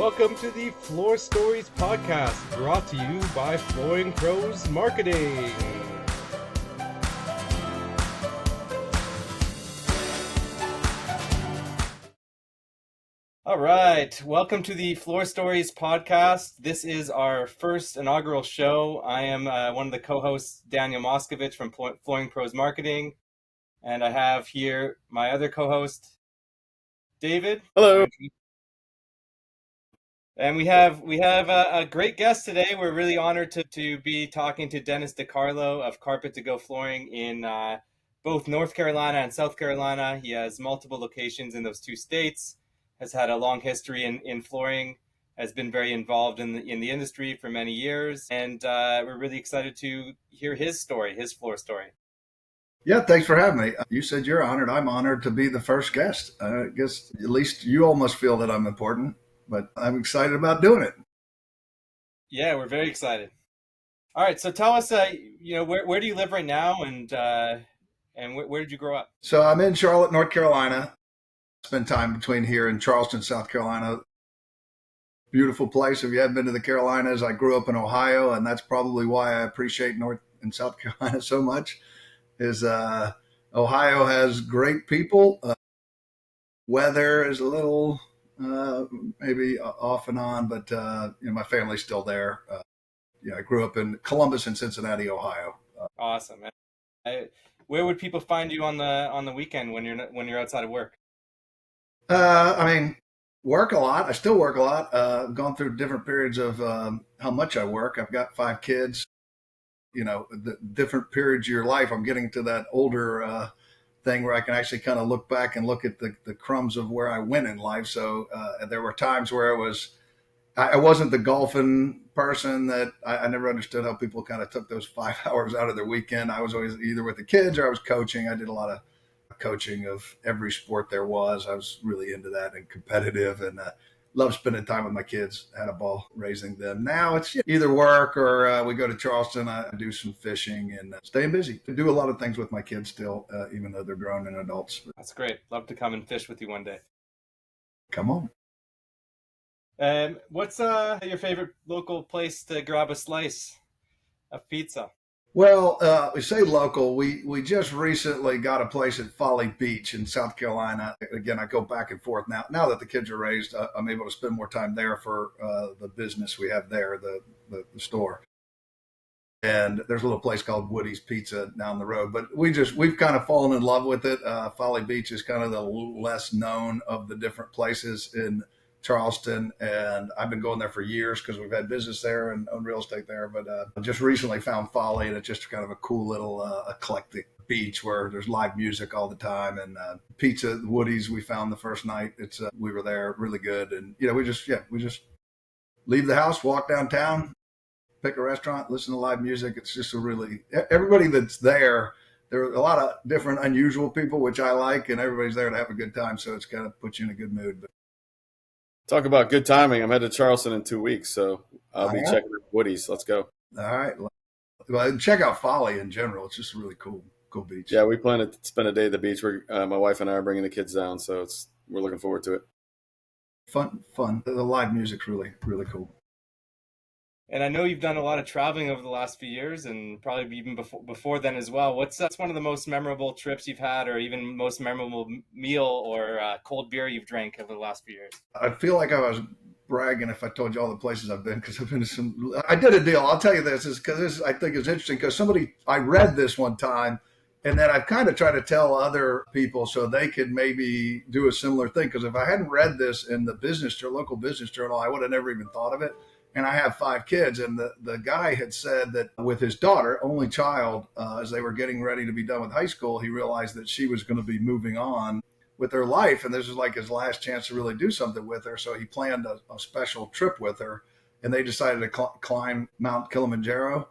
Welcome to the Floor Stories podcast, brought to you by Flooring Pros Marketing. All right, welcome to the Floor Stories podcast. This is our first inaugural show. I am one of the co-hosts, Daniel Moscovitch from Flooring Pros Marketing, and I have here my other co-host, David. Hello. And we have a great guest today. We're really honored to be talking to Dennis DiCarlo of Carpet to Go Flooring in both North Carolina and South Carolina. He has multiple locations in those two states, has had a long history in flooring, has been very involved in the industry for many years, and we're really excited to hear his story, his floor story. Yeah, thanks for having me. You said you're honored. I'm honored to be the first guest. I guess at least you almost feel that I'm important, but I'm excited about doing it. Yeah, we're very excited. All right, so tell us, where do you live right now, and where did you grow up? So I'm in Charlotte, North Carolina. Spend time between here and Charleston, South Carolina. Beautiful place. If you haven't been to the Carolinas, I grew up in Ohio, and that's probably why I appreciate North and South Carolina so much. Is Ohio has great people. Weather is a little maybe off and on, but my family's still there. I grew up in Columbus and Cincinnati, Ohio. Awesome. Where would people find you on the weekend when you're outside of work? Work a lot. I still work a lot. I've gone through different periods of how much I work. I've got 5 kids. The different periods of your life. I'm getting to that older thing where I can actually kind of look back and look at the crumbs of where I went in life. So there were times where I wasn't the golfing person that I never understood how people kind of took those 5 hours out of their weekend. I was always either with the kids or I was coaching. I did a lot of coaching of every sport there was. I was really into that and competitive, and love spending time with my kids. Had a ball raising them. Now it's either work or we go to Charleston. I do some fishing and staying busy. I do a lot of things with my kids still, even though they're grown and adults. That's great. Love to come and fish with you one day. Come on. What's your favorite local place to grab a slice of pizza? Well, we say local. We just recently got a place at Folly Beach in South Carolina. Again, I go back and forth now. Now that the kids are raised, I'm able to spend more time there for the business we have there, the store. And there's a little place called Woody's Pizza down the road. But we've kind of fallen in love with it. Folly Beach is kind of the less known of the different places in Charleston, and I've been going there for years because we've had business there and own real estate there. But just recently found Folly, and it's just kind of a cool little eclectic beach where there's live music all the time, and pizza. Woody's we found the first night. We were there, really good, and we just leave the house, walk downtown, pick a restaurant, listen to live music. It's just everybody that's there. There are a lot of different unusual people, which I like, and everybody's there to have a good time. So it's kind of puts you in a good mood. Talk about good timing. I'm headed to Charleston in 2 weeks, so I'll be checking out Woody's. Let's go. All right. Well, check out Folly in general. It's just a really cool beach. Yeah, we plan to spend a day at the beach. My wife and I are bringing the kids down, so we're looking forward to it. Fun. The live music's really, really cool. And I know you've done a lot of traveling over the last few years, and probably even before then as well. What's one of the most memorable trips you've had, or even most memorable meal or cold beer you've drank over the last few years? I feel like I was bragging if I told you all the places I've been, because I've been to some. I did a deal. I'll tell you this is because I think it's interesting because I read this one time, and then I've kind of tried to tell other people so they could maybe do a similar thing. Because if I hadn't read this in the local business journal, I would have never even thought of it. And I have 5 kids, and the guy had said that with his daughter, only child, as they were getting ready to be done with high school, he realized that she was going to be moving on with her life, and this was like his last chance to really do something with her. So he planned a special trip with her, and they decided to climb Mount Kilimanjaro.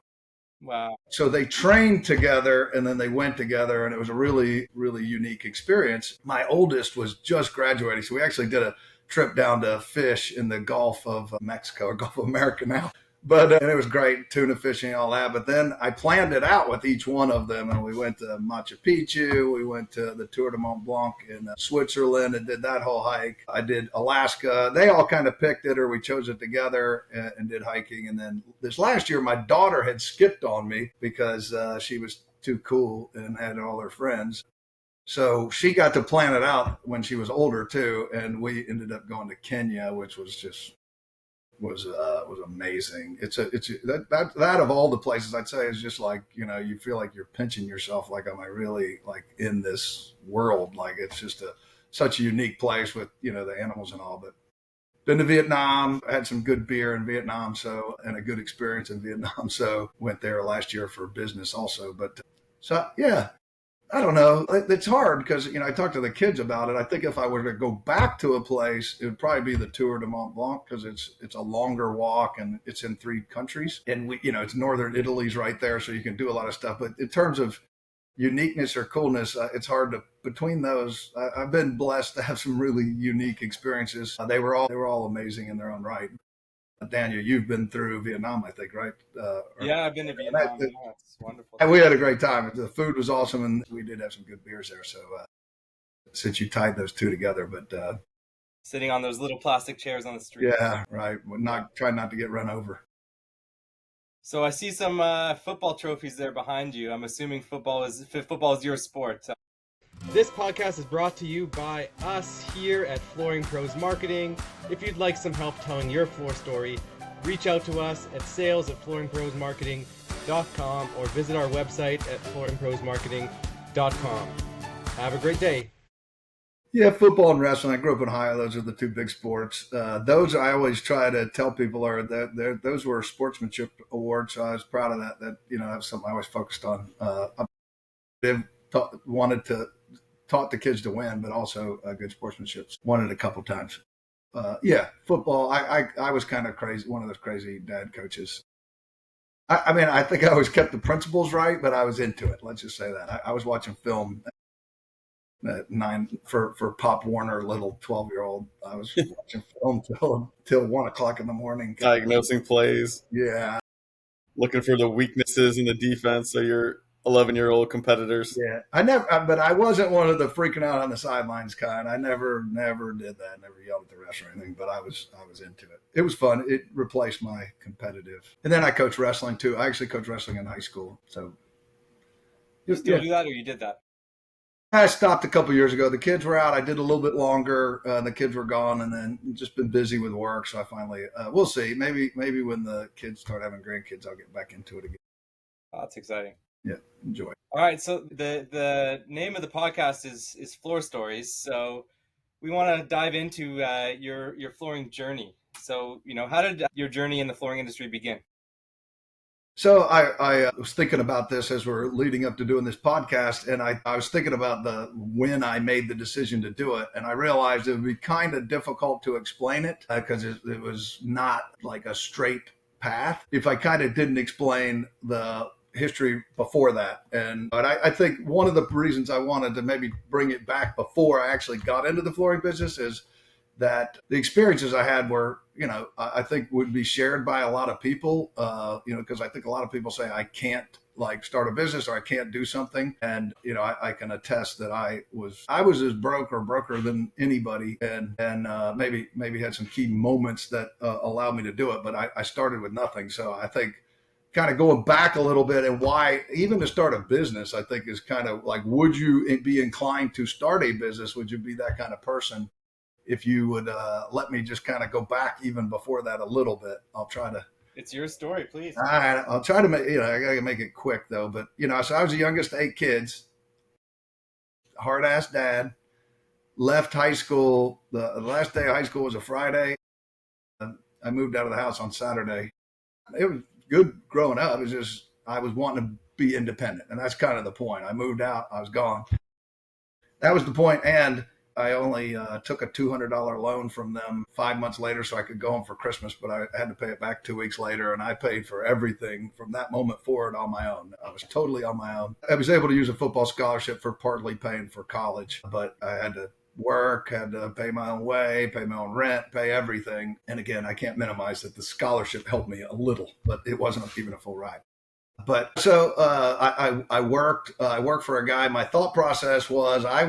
Wow. So they trained together, and then they went together, and it was a really, really unique experience. My oldest was just graduating, so we actually did a trip down to fish in the Gulf of Mexico, or Gulf of America now. But and it was great, tuna fishing, all that. But then I planned it out with each one of them, and we went to Machu Picchu. We went to the Tour de Mont Blanc in Switzerland and did that whole hike. I did Alaska. They all kind of picked it, or we chose it together and did hiking. And then this last year, my daughter had skipped on me because she was too cool and had all her friends. So she got to plan it out when she was older too, and we ended up going to Kenya, which was just was amazing. That of all the places I'd say is just like, you feel like you're pinching yourself. Like, am I really like in this world? Like, it's just such a unique place with, the animals and all. But been to Vietnam, had some good beer in Vietnam. And a good experience in Vietnam. So went there last year for business also. But so, yeah, I don't know. It's hard because, I talked to the kids about it. I think if I were to go back to a place, it would probably be the Tour de Mont Blanc because it's a longer walk and it's in 3 countries. And it's northern Italy's right there, so you can do a lot of stuff. But in terms of uniqueness or coolness, it's hard to between those. I've been blessed to have some really unique experiences. They were all amazing in their own right. Daniel, you've been through Vietnam, I think, right? Yeah, I've been to Vietnam. Yeah, it's wonderful. And we had a great time. The food was awesome, and we did have some good beers there. So since you tied those two together, but sitting on those little plastic chairs on the street. Yeah, right. Try not to get run over. So I see some football trophies there behind you. I'm assuming football is your sport. This podcast is brought to you by us here at Flooring Pros Marketing. If you'd like some help telling your floor story, reach out to us at sales@flooringprosmarketing.com or visit our website at flooringprosmarketing.com. Have a great day. Yeah, football and wrestling. I grew up in Ohio. Those are the 2 big sports. Those I always try to tell people are that those were sportsmanship awards. So I was proud of that. That that's something I always focused on. I've taught the kids to win, but also good sportsmanship. Won it a couple times. Yeah, football. I was kind of crazy. One of those crazy dad coaches. I mean, I think I always kept the principles right, but I was into it. Let's just say that I was watching film at 9 for Pop Warner, little 12-year-old. I was watching film till 1 o'clock in the morning, diagnosing plays. Yeah, looking for the weaknesses in the defense of your 11-year-old competitors. Yeah, but I wasn't one of the freaking out on the sidelines kind. I never did that. Never yelled at the refs or anything. But I was into it. It was fun. It replaced my competitive. And then I coached wrestling too. I actually coached wrestling in high school. So you still do that, or you did that? I stopped a couple years ago. The kids were out. I did a little bit longer. The kids were gone, and then just been busy with work. So I finally, we'll see. Maybe when the kids start having grandkids, I'll get back into it again. Oh, that's exciting. Yeah, enjoy. All right, so the name of the podcast is Floor Stories. So we want to dive into your flooring journey. So how did your journey in the flooring industry begin? So I was thinking about this as we're leading up to doing this podcast, and I was thinking about when I made the decision to do it, and I realized it would be kind of difficult to explain it because it was not like a straight path if I kind of didn't explain the history before that. But I think one of the reasons I wanted to maybe bring it back before I actually got into the flooring business is that the experiences I had were, I think would be shared by a lot of people, because I think a lot of people say I can't like start a business or I can't do something. And, I can attest that I was as broke or broker than anybody and maybe had some key moments that allowed me to do it. But I started with nothing. So I think kind of going back a little bit and why even to start a business, I think is kind of like, would you be inclined to start a business? Would you be that kind of person? If you would let me just kind of go back even before that a little bit, I'll try to. It's your story, please. All right, I'll try to make, I got to make it quick though. But, so I was the youngest of 8 kids, hard ass dad, left high school. The last day of high school was a Friday. I moved out of the house on Saturday. It was good growing up. It was just, I was wanting to be independent. And that's kind of the point. I moved out, I was gone. That was the point. And I only took a $200 loan from them 5 months later so I could go home for Christmas, but I had to pay it back 2 weeks later, and I paid for everything from that moment forward on my own. I was totally on my own. I was able to use a football scholarship for partly paying for college, but I had to work, had to pay my own way, pay my own rent, pay everything. And again, I can't minimize that the scholarship helped me a little, but it wasn't even a full ride. But so I worked. I worked for a guy. My thought process was I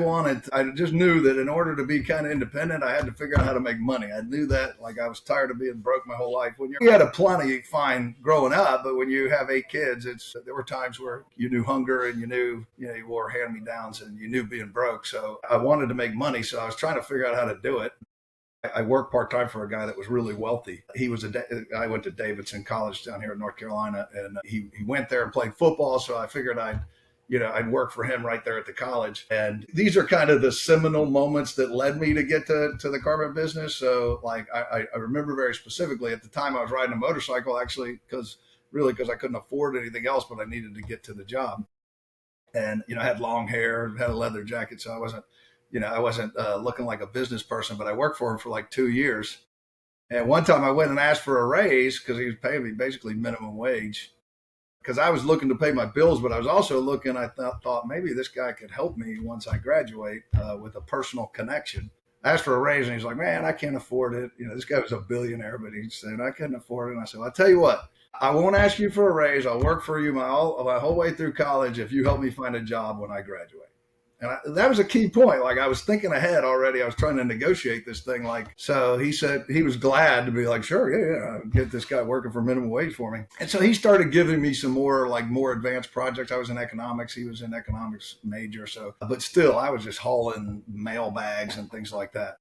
just knew that in order to be kind of independent, I had to figure out how to make money. I knew that, like, I was tired of being broke my whole life. When you had a plenty fine growing up, but when you have 8 kids, there were times where you knew hunger and you wore hand me downs and you knew being broke. So I wanted to make money. So I was trying to figure out how to do it. I worked part time for a guy that was really wealthy. I went to Davidson College down here in North Carolina, and he went there and played football. So I figured I'd work for him right there at the college. And these are kind of the seminal moments that led me to get to the carpet business. So like I remember very specifically at the time I was riding a motorcycle, actually, because I couldn't afford anything else, but I needed to get to the job. And I had long hair, had a leather jacket, so I wasn't looking like a business person, but I worked for him for like 2 years. And one time I went and asked for a raise because he was paying me basically minimum wage because I was looking to pay my bills, but I was also looking, thought maybe this guy could help me once I graduate with a personal connection. I asked for a raise and he's like, man, I can't afford it. This guy was a billionaire, but he said, I couldn't afford it. And I said, well, I'll tell you what, I won't ask you for a raise. I'll work for you my whole way through college if you help me find a job when I graduate. And that was a key point. Like I was thinking ahead already. I was trying to negotiate this thing. So he said he was glad to be like, sure, yeah, get this guy working for minimum wage for me. And so he started giving me some more advanced projects. I was in economics. He was in economics major. So, but still, I was just hauling mail bags and things like that.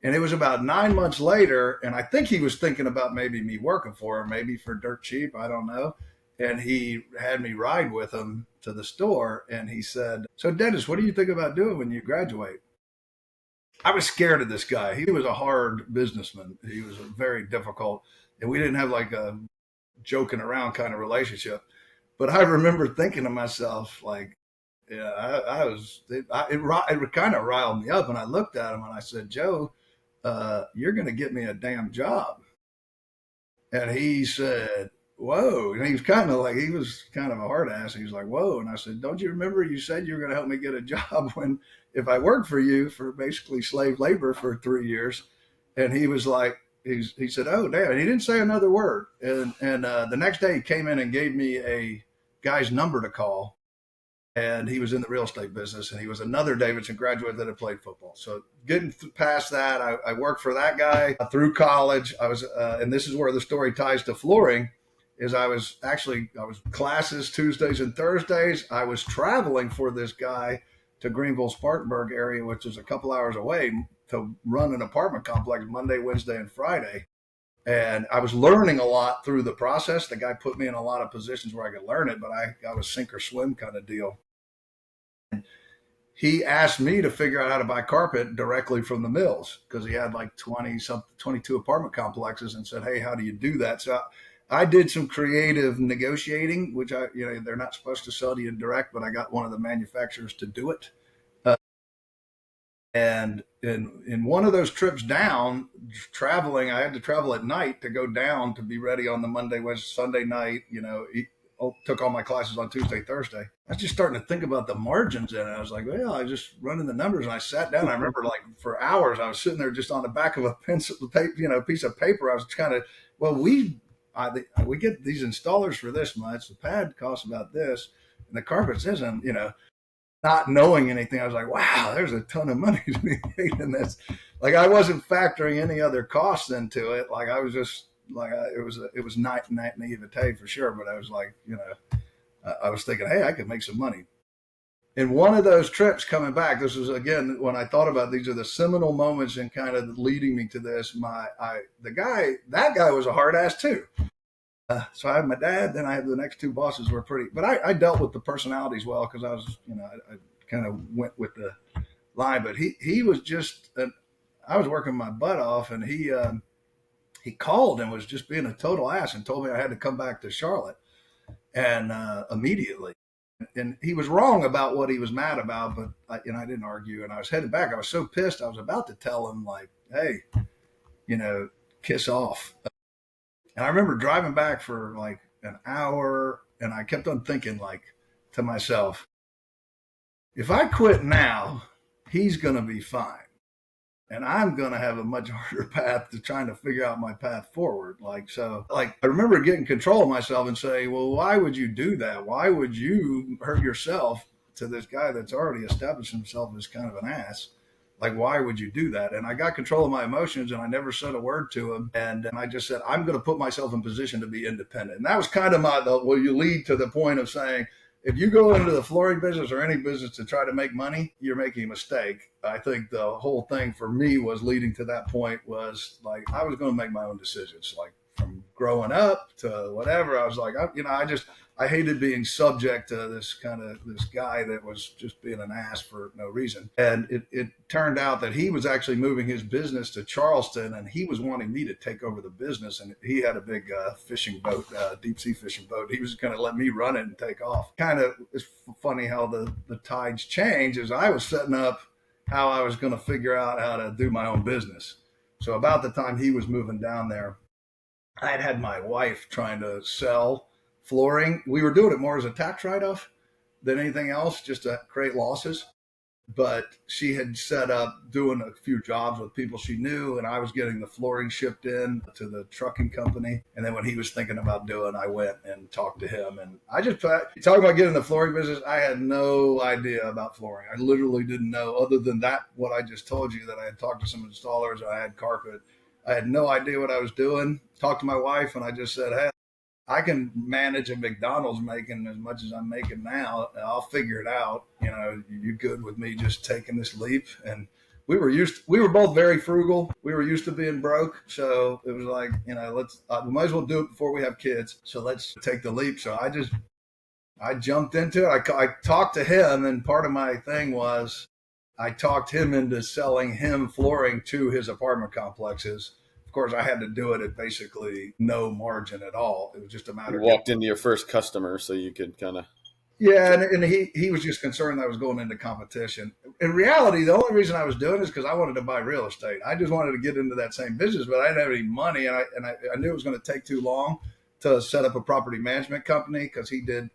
And it was about 9 months later, and I think he was thinking about maybe me working for him, maybe for dirt cheap. I don't know. And he had me ride with him to the store. And he said, so Dennis, what do you think about doing when you graduate? I was scared of this guy. He was a hard businessman. He was very difficult. And we didn't have like a joking around kind of relationship. But I remember thinking to myself, like, yeah, it kind of riled me up. And I looked at him and I said, Joe, you're going to get me a damn job. And he said, whoa. And he was kind of a hard ass. He was like, whoa. And I said, don't you remember you said you were going to help me get a job if I worked for you for basically slave labor for 3 years? And he was like, he said, oh, damn. And he didn't say another word. And the next day he came in and gave me a guy's number to call. And he was in the real estate business, and he was another Davidson graduate that had played football. So getting past that, I worked for that guy through college. I was, and this is where the story ties to flooring, is I was classes Tuesdays and Thursdays. I was traveling for this guy to Greenville, Spartanburg area, which is a couple hours away, to run an apartment complex Monday, Wednesday, and Friday. And I was learning a lot through the process. The guy put me in a lot of positions where I could learn it, but I got a sink or swim kind of deal. He asked me to figure out how to buy carpet directly from the mills because he had like 22 apartment complexes, and said, hey, how do you do that? So I did some creative negotiating, which they're not supposed to sell to you direct, but I got one of the manufacturers to do it. And in one of those trips down, traveling, I had to travel at night to go down to be ready on the Monday, Wednesday, Sunday night. Took all my classes on Tuesday, Thursday. I was just starting to think about the margins in it. I was like, well, I just running the numbers, and I sat down. I remember like for hours, I was sitting there just on the back of a pencil, piece of paper. I was kind of, well, we get these installers for this much. The pad costs about this, and the carpets isn't, not knowing anything. I was like, wow, there's a ton of money to be made in this. Like I wasn't factoring any other costs into it. Like I was just like, it was not naivete for sure. But I was like, I was thinking, hey, I could make some money. In one of those trips coming back, this was again, when I thought about these are the seminal moments and kind of leading me to this. That guy was a hard ass too. So I had my dad, then I had the next two bosses were pretty, but I dealt with the personalities well because I was, I kind of went with the line. But he was just, I was working my butt off, and he called and was just being a total ass and told me I had to come back to Charlotte and immediately. And he was wrong about what he was mad about, but I didn't argue. And I was headed back. I was so pissed. I was about to tell him like, hey, kiss off. And I remember driving back for like an hour, and I kept on thinking like to myself, if I quit now, he's going to be fine. and I'm going to have a much harder path to trying to figure out my path forward. Like I remember getting control of myself and say, well, why would you do that? Why would you hurt yourself to this guy that's already established himself as kind of an ass? Like, why would you do that? And I got control of my emotions, and I never said a word to him. And I just said, I'm going to put myself in position to be independent. And that was kind of well, you lead to the point of saying, if you go into the flooring business or any business to try to make money, you're making a mistake. I think the whole thing for me was leading to that point was like, I was going to make my own decisions. Like from growing up to whatever, I was like, I hated being subject to this guy that was just being an ass for no reason. And it turned out that he was actually moving his business to Charleston, and he was wanting me to take over the business. And he had a big fishing boat, deep sea fishing boat. He was going to let me run it and take off. Kind of it's funny how the tides change as I was setting up how I was going to figure out how to do my own business. So about the time he was moving down there, I had my wife trying to sell flooring. We were doing it more as a tax write-off than anything else, just to create losses. But she had set up doing a few jobs with people she knew, and I was getting the flooring shipped in to the trucking company. And then when he was thinking about doing, I went and talked to him. And I just talking about getting the flooring business. I had no idea about flooring. I literally didn't know, other than that, what I just told you, that I had talked to some installers, I had carpet. I had no idea what I was doing. Talked to my wife, and I just said, hey, I can manage a McDonald's making as much as I'm making now. I'll figure it out. You good with me just taking this leap? And we were both very frugal. We were used to being broke. So it was like, we might as well do it before we have kids. So let's take the leap. So I jumped into it. I talked to him, and part of my thing was I talked him into selling him flooring to his apartment complexes. Of course, I had to do it at basically no margin at all. It was just a matter. You walked into your first customer, so you could kind of. Yeah, and he was just concerned that I was going into competition. In reality, the only reason I was doing it is because I wanted to buy real estate. I just wanted to get into that same business, but I didn't have any money, and I knew it was going to take too long to set up a property management company because he did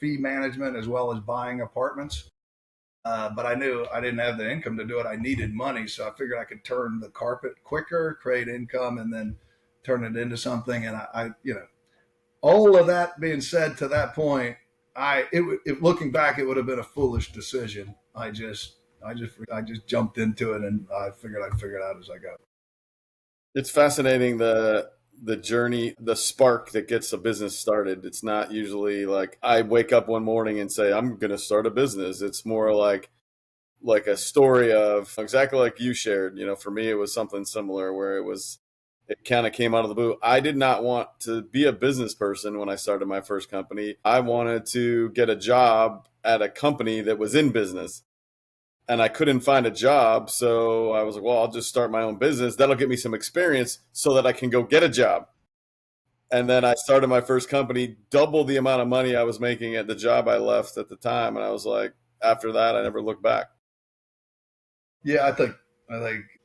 fee management as well as buying apartments. But I knew I didn't have the income to do it. I needed money, so I figured I could turn the carpet quicker, create income, and then turn it into something. And all of that being said, to that point, looking back, it would have been a foolish decision. I just jumped into it, and I figured I'd figure it out as I go. It's fascinating the journey, the spark that gets a business started. It's not usually like I wake up one morning and say, I'm going to start a business. It's more like a story of exactly like you shared. For me, it was something similar where it kind of came out of the blue. I did not want to be a business person when I started my first company. I wanted to get a job at a company that was in business. And I couldn't find a job. So I was like, well, I'll just start my own business. That'll get me some experience so that I can go get a job. And then I started my first company, double the amount of money I was making at the job I left at the time. And I was like, after that, I never looked back. Yeah, I think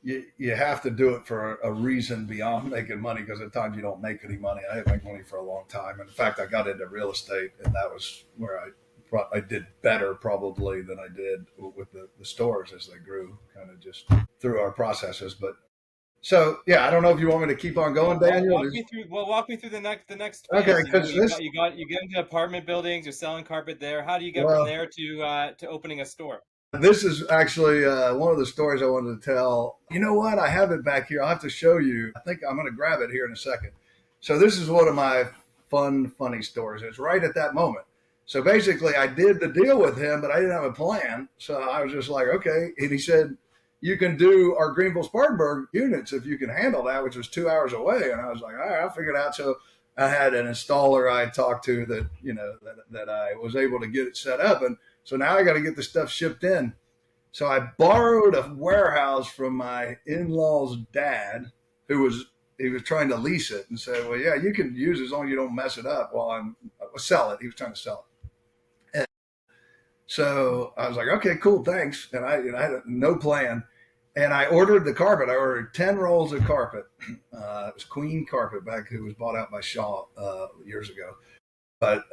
you have to do it for a reason beyond making money, because at times you don't make any money. I didn't make money for a long time. And in fact, I got into real estate, and that was where I did better probably than I did with the stores as they grew, kind of just through our processes. But so, yeah, I don't know if you want me to keep on going, Daniel. Walk me through the next phase. Okay, because you get into apartment buildings, you're selling carpet there. How do you get from there to opening a store? This is actually one of the stories I wanted to tell. You know what? I have it back here. I'll have to show you. I think I'm going to grab it here in a second. So this is one of my funny stories. It's right at that moment. So basically, I did the deal with him, but I didn't have a plan. So I was just like, okay. And he said, you can do our Greenville-Spartanburg units if you can handle that, which was 2 hours away. And I was like, all right, I'll figure it out. So I had an installer I talked to that I was able to get it set up. And so now I got to get the stuff shipped in. So I borrowed a warehouse from my in-law's dad, he was trying to lease it, and said, well, yeah, you can use it as long as you don't mess it up while sell it. He was trying to sell it. So I was like, okay, cool, thanks. And I had no plan. And I ordered the carpet. I ordered 10 rolls of carpet. It was Queen carpet back, who was bought out by Shaw years ago. But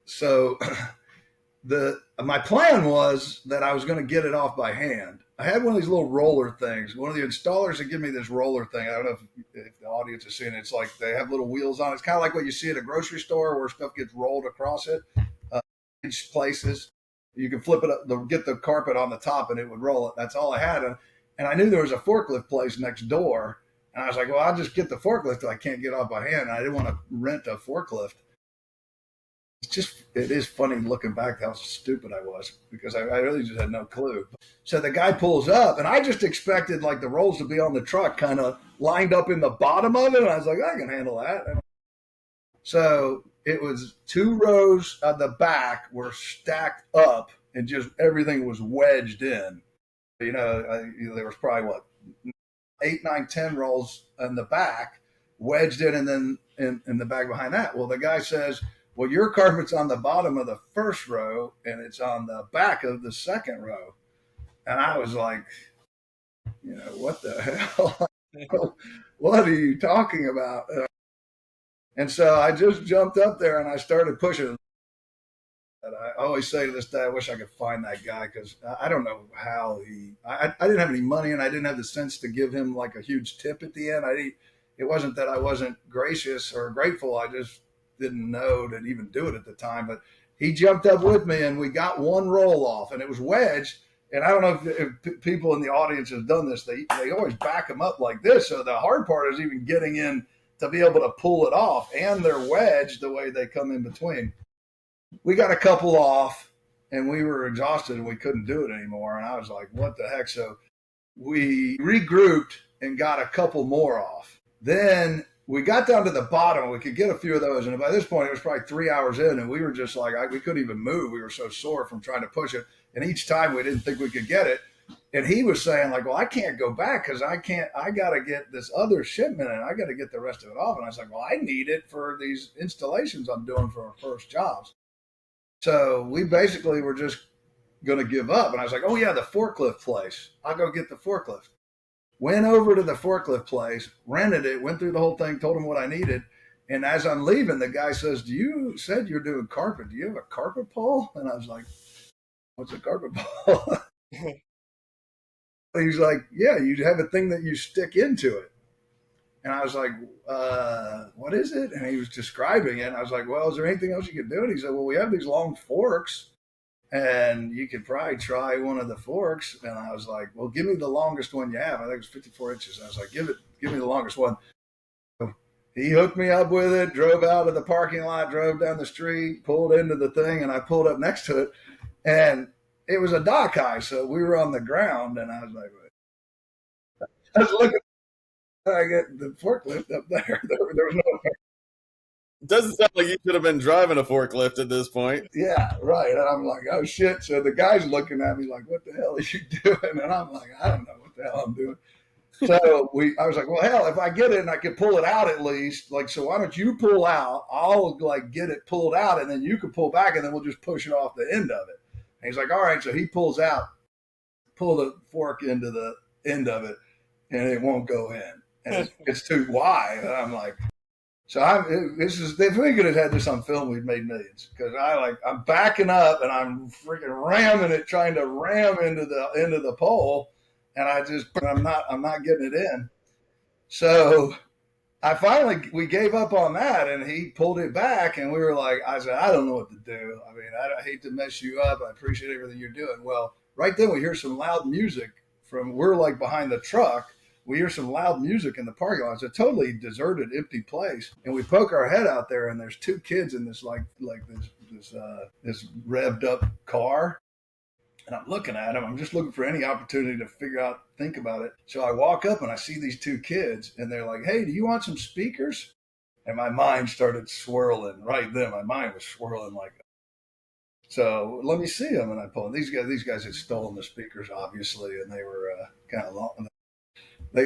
so my plan was that I was going to get it off by hand. I had one of these little roller things. One of the installers that give me this roller thing. I don't know if the audience has seen it. It's like they have little wheels on it. It's kind of like what you see at a grocery store where stuff gets rolled across it. Places you can flip it up, get the carpet on the top, and it would roll it. That's all I had, and I knew there was a forklift place next door, and I was like, well, I'll just get the forklift. I can't get off by hand, and I didn't want to rent a forklift. It is funny looking back how stupid I was because I really just had no clue. So the guy pulls up, and I just expected like the rolls to be on the truck kind of lined up in the bottom of it. And I was like, I can handle that. So it was 2 rows at the back were stacked up and just everything was wedged in. There was probably 8, 9, 10 rolls in the back wedged in, and then in the bag behind that. Well, the guy says, well, your carpet's on the bottom of the first row and it's on the back of the second row. And I was like, what the hell? What are you talking about? And so I just jumped up there and I started pushing. And I always say to this day, I wish I could find that guy because I don't know how I didn't have any money and I didn't have the sense to give him like a huge tip at the end. It wasn't that I wasn't gracious or grateful. I just didn't know to even do it at the time, but he jumped up with me and we got one roll off and it was wedged. And I don't know if people in the audience have done this. They always back them up like this. So the hard part is even getting in to be able to pull it off, and they're wedged the way they come in between. We got a couple off and we were exhausted and we couldn't do it anymore. And I was like, what the heck? So we regrouped and got a couple more off. Then we got down to the bottom. We could get a few of those. And by this point, it was probably 3 hours in and we were just like, we couldn't even move. We were so sore from trying to push it. And each time we didn't think we could get it. And he was saying like, well, I can't go back because I got to get this other shipment and I got to get the rest of it off. And I was like, well, I need it for these installations I'm doing for our first jobs. So we basically were just going to give up. And I was like, oh yeah, the forklift place. I'll go get the forklift. Went over to the forklift place, rented it, went through the whole thing, told him what I needed. And as I'm leaving, the guy says, you said you're doing carpet. Do you have a carpet pole? And I was like, what's a carpet pole? He's like, yeah, you have a thing that you stick into it. And I was like, what is it? And he was describing it. And I was like, well, is there anything else you can do? And he said, well, we have these long forks and you could probably try one of the forks. And I was like, well, give me the longest one you have. I think it was 54 inches. I was like, give me the longest one. So he hooked me up with it, drove out of the parking lot, drove down the street, pulled into the thing, and I pulled up next to it. And it was a dock high, so we were on the ground. And I was like, I was looking, I get the forklift up there. There was no. It doesn't sound like you should have been driving a forklift at this point. Yeah, right. And I'm like, oh shit. So the guy's looking at me like, what the hell are you doing? And I'm like, I don't know what the hell I'm doing. So I was like, well, hell, if I get it and I can pull it out at least, like, so why don't you pull out? I'll like get it pulled out and then you can pull back and then we'll just push it off the end of it. And he's like, all right. So he pulls out, pull the fork into the end of it and it won't go in. And it's too wide. And I'm like, so if we could have had this on film, we'd made millions because I'm backing up and I'm freaking ramming it, trying to ram into the end of the pole. And I'm not getting it in. So we gave up on that and he pulled it back and we were like, I said, I don't know what to do. I mean, I hate to mess you up. I appreciate everything you're doing. Well, right then we hear some loud music we're like behind the truck. We hear some loud music in the parking lot. It's a totally deserted, empty place. And we poke our head out there and there's 2 kids in this this revved up car. And I'm looking at them. I'm just looking for any opportunity to think about it. So I walk up and I see these 2 kids and they're like, hey, do you want some speakers? And my mind started swirling right then. My mind was swirling so let me see them. And I pulled these guys had stolen the speakers, obviously. And they were kind of long. They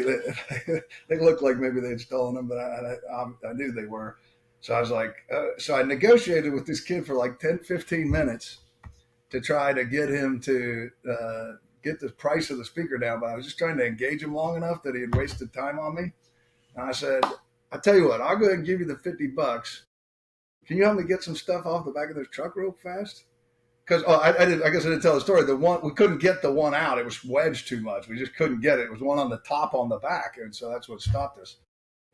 looked like maybe they'd stolen them, but I knew they were. So I was like, so I negotiated with this kid for like 10, 15 minutes to try to get him to get the price of the speaker down. But I was just trying to engage him long enough that he had wasted time on me. And I said, I'll tell you what, I'll go ahead and give you the $50. Can you help me get some stuff off the back of this truck real fast? because I guess I didn't tell the story. The one, we couldn't get the one out. It was wedged too much. We just couldn't get it. It was one on the top on the back, and so that's what stopped us.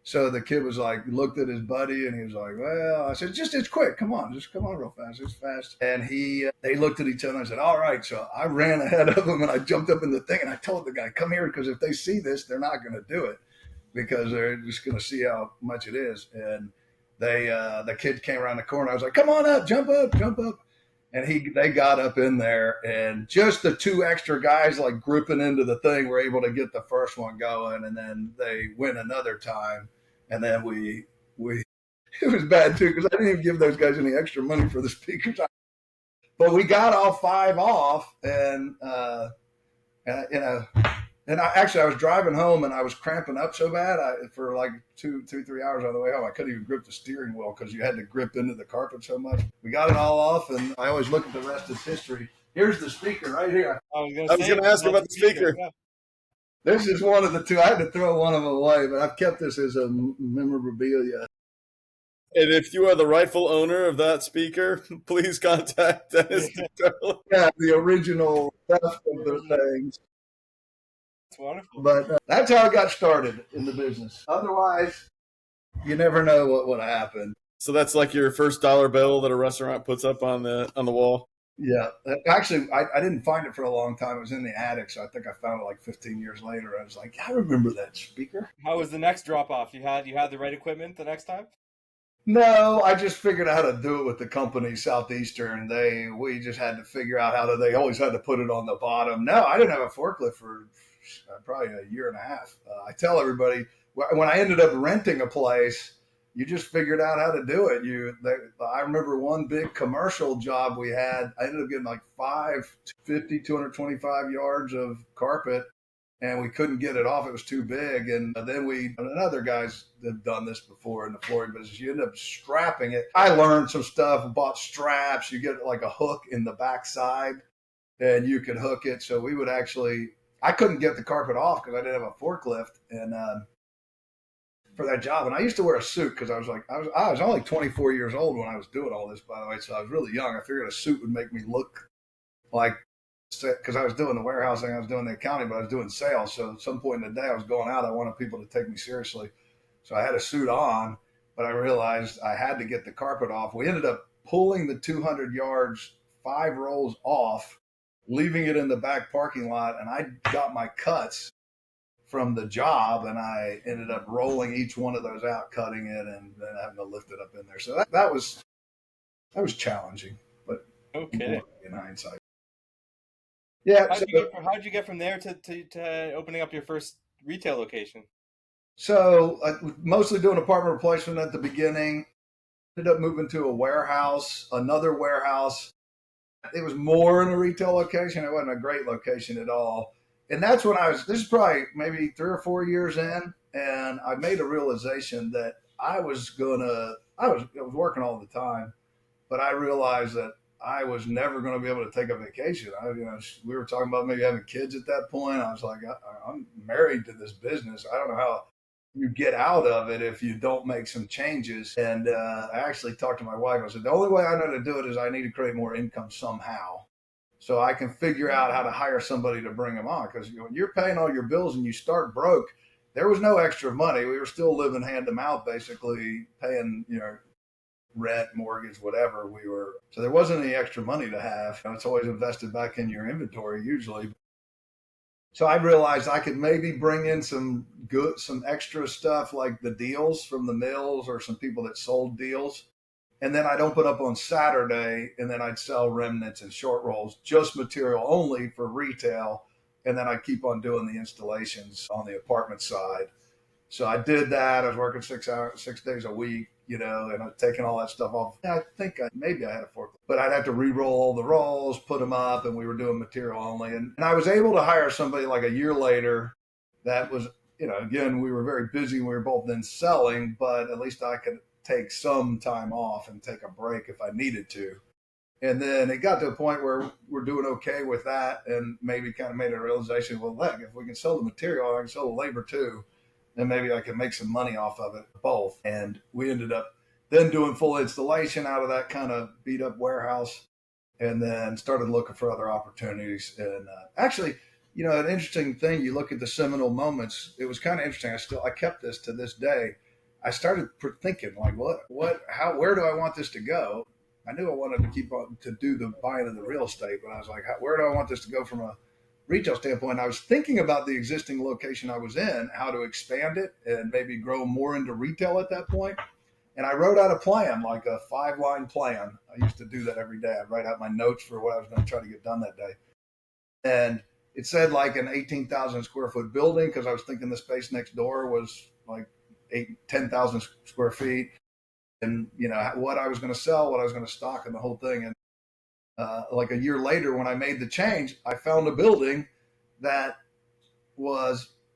So the kid was like, looked at his buddy, and he was like, "Well," I said, "Just it's quick. Come on, just come on real fast. It's fast." And they looked at each other and I said, "All right." So I ran ahead of him and I jumped up in the thing and I told the guy, "Come here, because if they see this, they're not going to do it because they're just going to see how much it is." And the kid came around the corner. I was like, "Come on up, jump up, jump up." And they got up in there, and just the two extra guys like gripping into the thing were able to get the first one going, and then they went another time, and then we it was bad too because I didn't even give those guys any extra money for the speakers, but we got all five off, and you know. And I was driving home and I was cramping up so bad for like 3 hours on the way home. I couldn't even grip the steering wheel because you had to grip into the carpet so much. We got it all off, and I always look at the rest as history. Here's the speaker right here. I was going to ask about the speaker. Yeah. This is one of the two. I had to throw one of them away, but I've kept this as a memorabilia. And if you are the rightful owner of that speaker, please contact Dennis DiCarlo. Yeah, the original theft of the things. It's wonderful. But that's how I got started in the business. Otherwise, you never know what would happen. So that's like your first dollar bill that a restaurant puts up on the wall. Yeah, actually, I didn't find it for a long time. It was in the attic, so I think I found it like 15 years later. I was like, I remember that speaker. How was the next drop off? You had the right equipment the next time? No, I just figured out how to do it with the company Southeastern. We just had to figure out how to. They always had to put it on the bottom. No, I didn't have a forklift for probably a year and a half. I tell everybody when I ended up renting a place, you just figured out how to do it. I remember one big commercial job we had. I ended up getting like 225 yards of carpet, and we couldn't get it off. It was too big. And then other guys have done this before in the flooring business. You end up strapping it. I learned some stuff, bought straps. You get like a hook in the backside, and you could hook it. So we would I couldn't get the carpet off because I didn't have a forklift, and for that job. And I used to wear a suit because I was only 24 years old when I was doing all this, by the way. So I was really young. I figured a suit would make me look like, because I was doing the warehousing, I was doing the accounting, but I was doing sales. So at some point in the day I was going out, I wanted people to take me seriously. So I had a suit on, but I realized I had to get the carpet off. We ended up pulling the 200 yards, 5 rolls off, leaving it in the back parking lot. And I got my cuts from the job, and I ended up rolling each one of those out, cutting it, and then having to lift it up in there. So that was challenging, but okay. In hindsight. Yeah. How'd you get from there to opening up your first retail location? So mostly doing apartment replacement at the beginning. Ended up moving to a warehouse, another warehouse. It was more in a retail location. It wasn't a great location at all. And that's when this is probably maybe 3 or 4 years in, and I made a realization that I was working all the time, but I realized that I was never going to be able to take a vacation. We were talking about maybe having kids at that point. I was like, I'm married to this business. I don't know how you get out of it if you don't make some changes. And I actually talked to my wife. I said, the only way I know to do it is I need to create more income somehow, so I can figure out how to hire somebody to bring them on. Because when you're paying all your bills and you start broke, there was no extra money. We were still living hand to mouth, basically paying, rent, mortgage, whatever we were. So there wasn't any extra money to have. It's always invested back in your inventory usually. So I realized I could maybe bring in some extra stuff like the deals from the mills or some people that sold deals. And then I'd open up on Saturday, and then I'd sell remnants and short rolls, just material only for retail. And then I'd keep on doing the installations on the apartment side. So I did that. I was working 6 days a week, and I'd taken all that stuff off. I think maybe I had a forklift, but I'd have to re-roll all the rolls, put them up, and we were doing material only. And I was able to hire somebody like a year later that was, again, we were very busy. We were both then selling, but at least I could take some time off and take a break if I needed to. And then it got to a point where we're doing okay with that, and maybe kind of made a realization, well, look, if we can sell the material, I can sell the labor too, then maybe I can make some money off of it, both. And we ended up then doing full installation out of that kind of beat up warehouse. and then started looking for other opportunities. And actually, an interesting thing, you look at the seminal moments, it was kind of interesting. I kept this to this day. I started thinking like, where do I want this to go? I knew I wanted to keep on to do the buying of the real estate, but I was like, where do I want this to go from a retail standpoint? I was thinking about the existing location I was in, how to expand it and maybe grow more into retail at that point. And I wrote out a plan, like a 5-line plan. I used to do that every day. I'd write out my notes for what I was going to try to get done that day. And it said like an 18,000 square foot building, because I was thinking the space next door was like 10,000 square feet. And, what I was going to sell, what I was going to stock, and the whole thing. And like a year later, when I made the change, I found a building that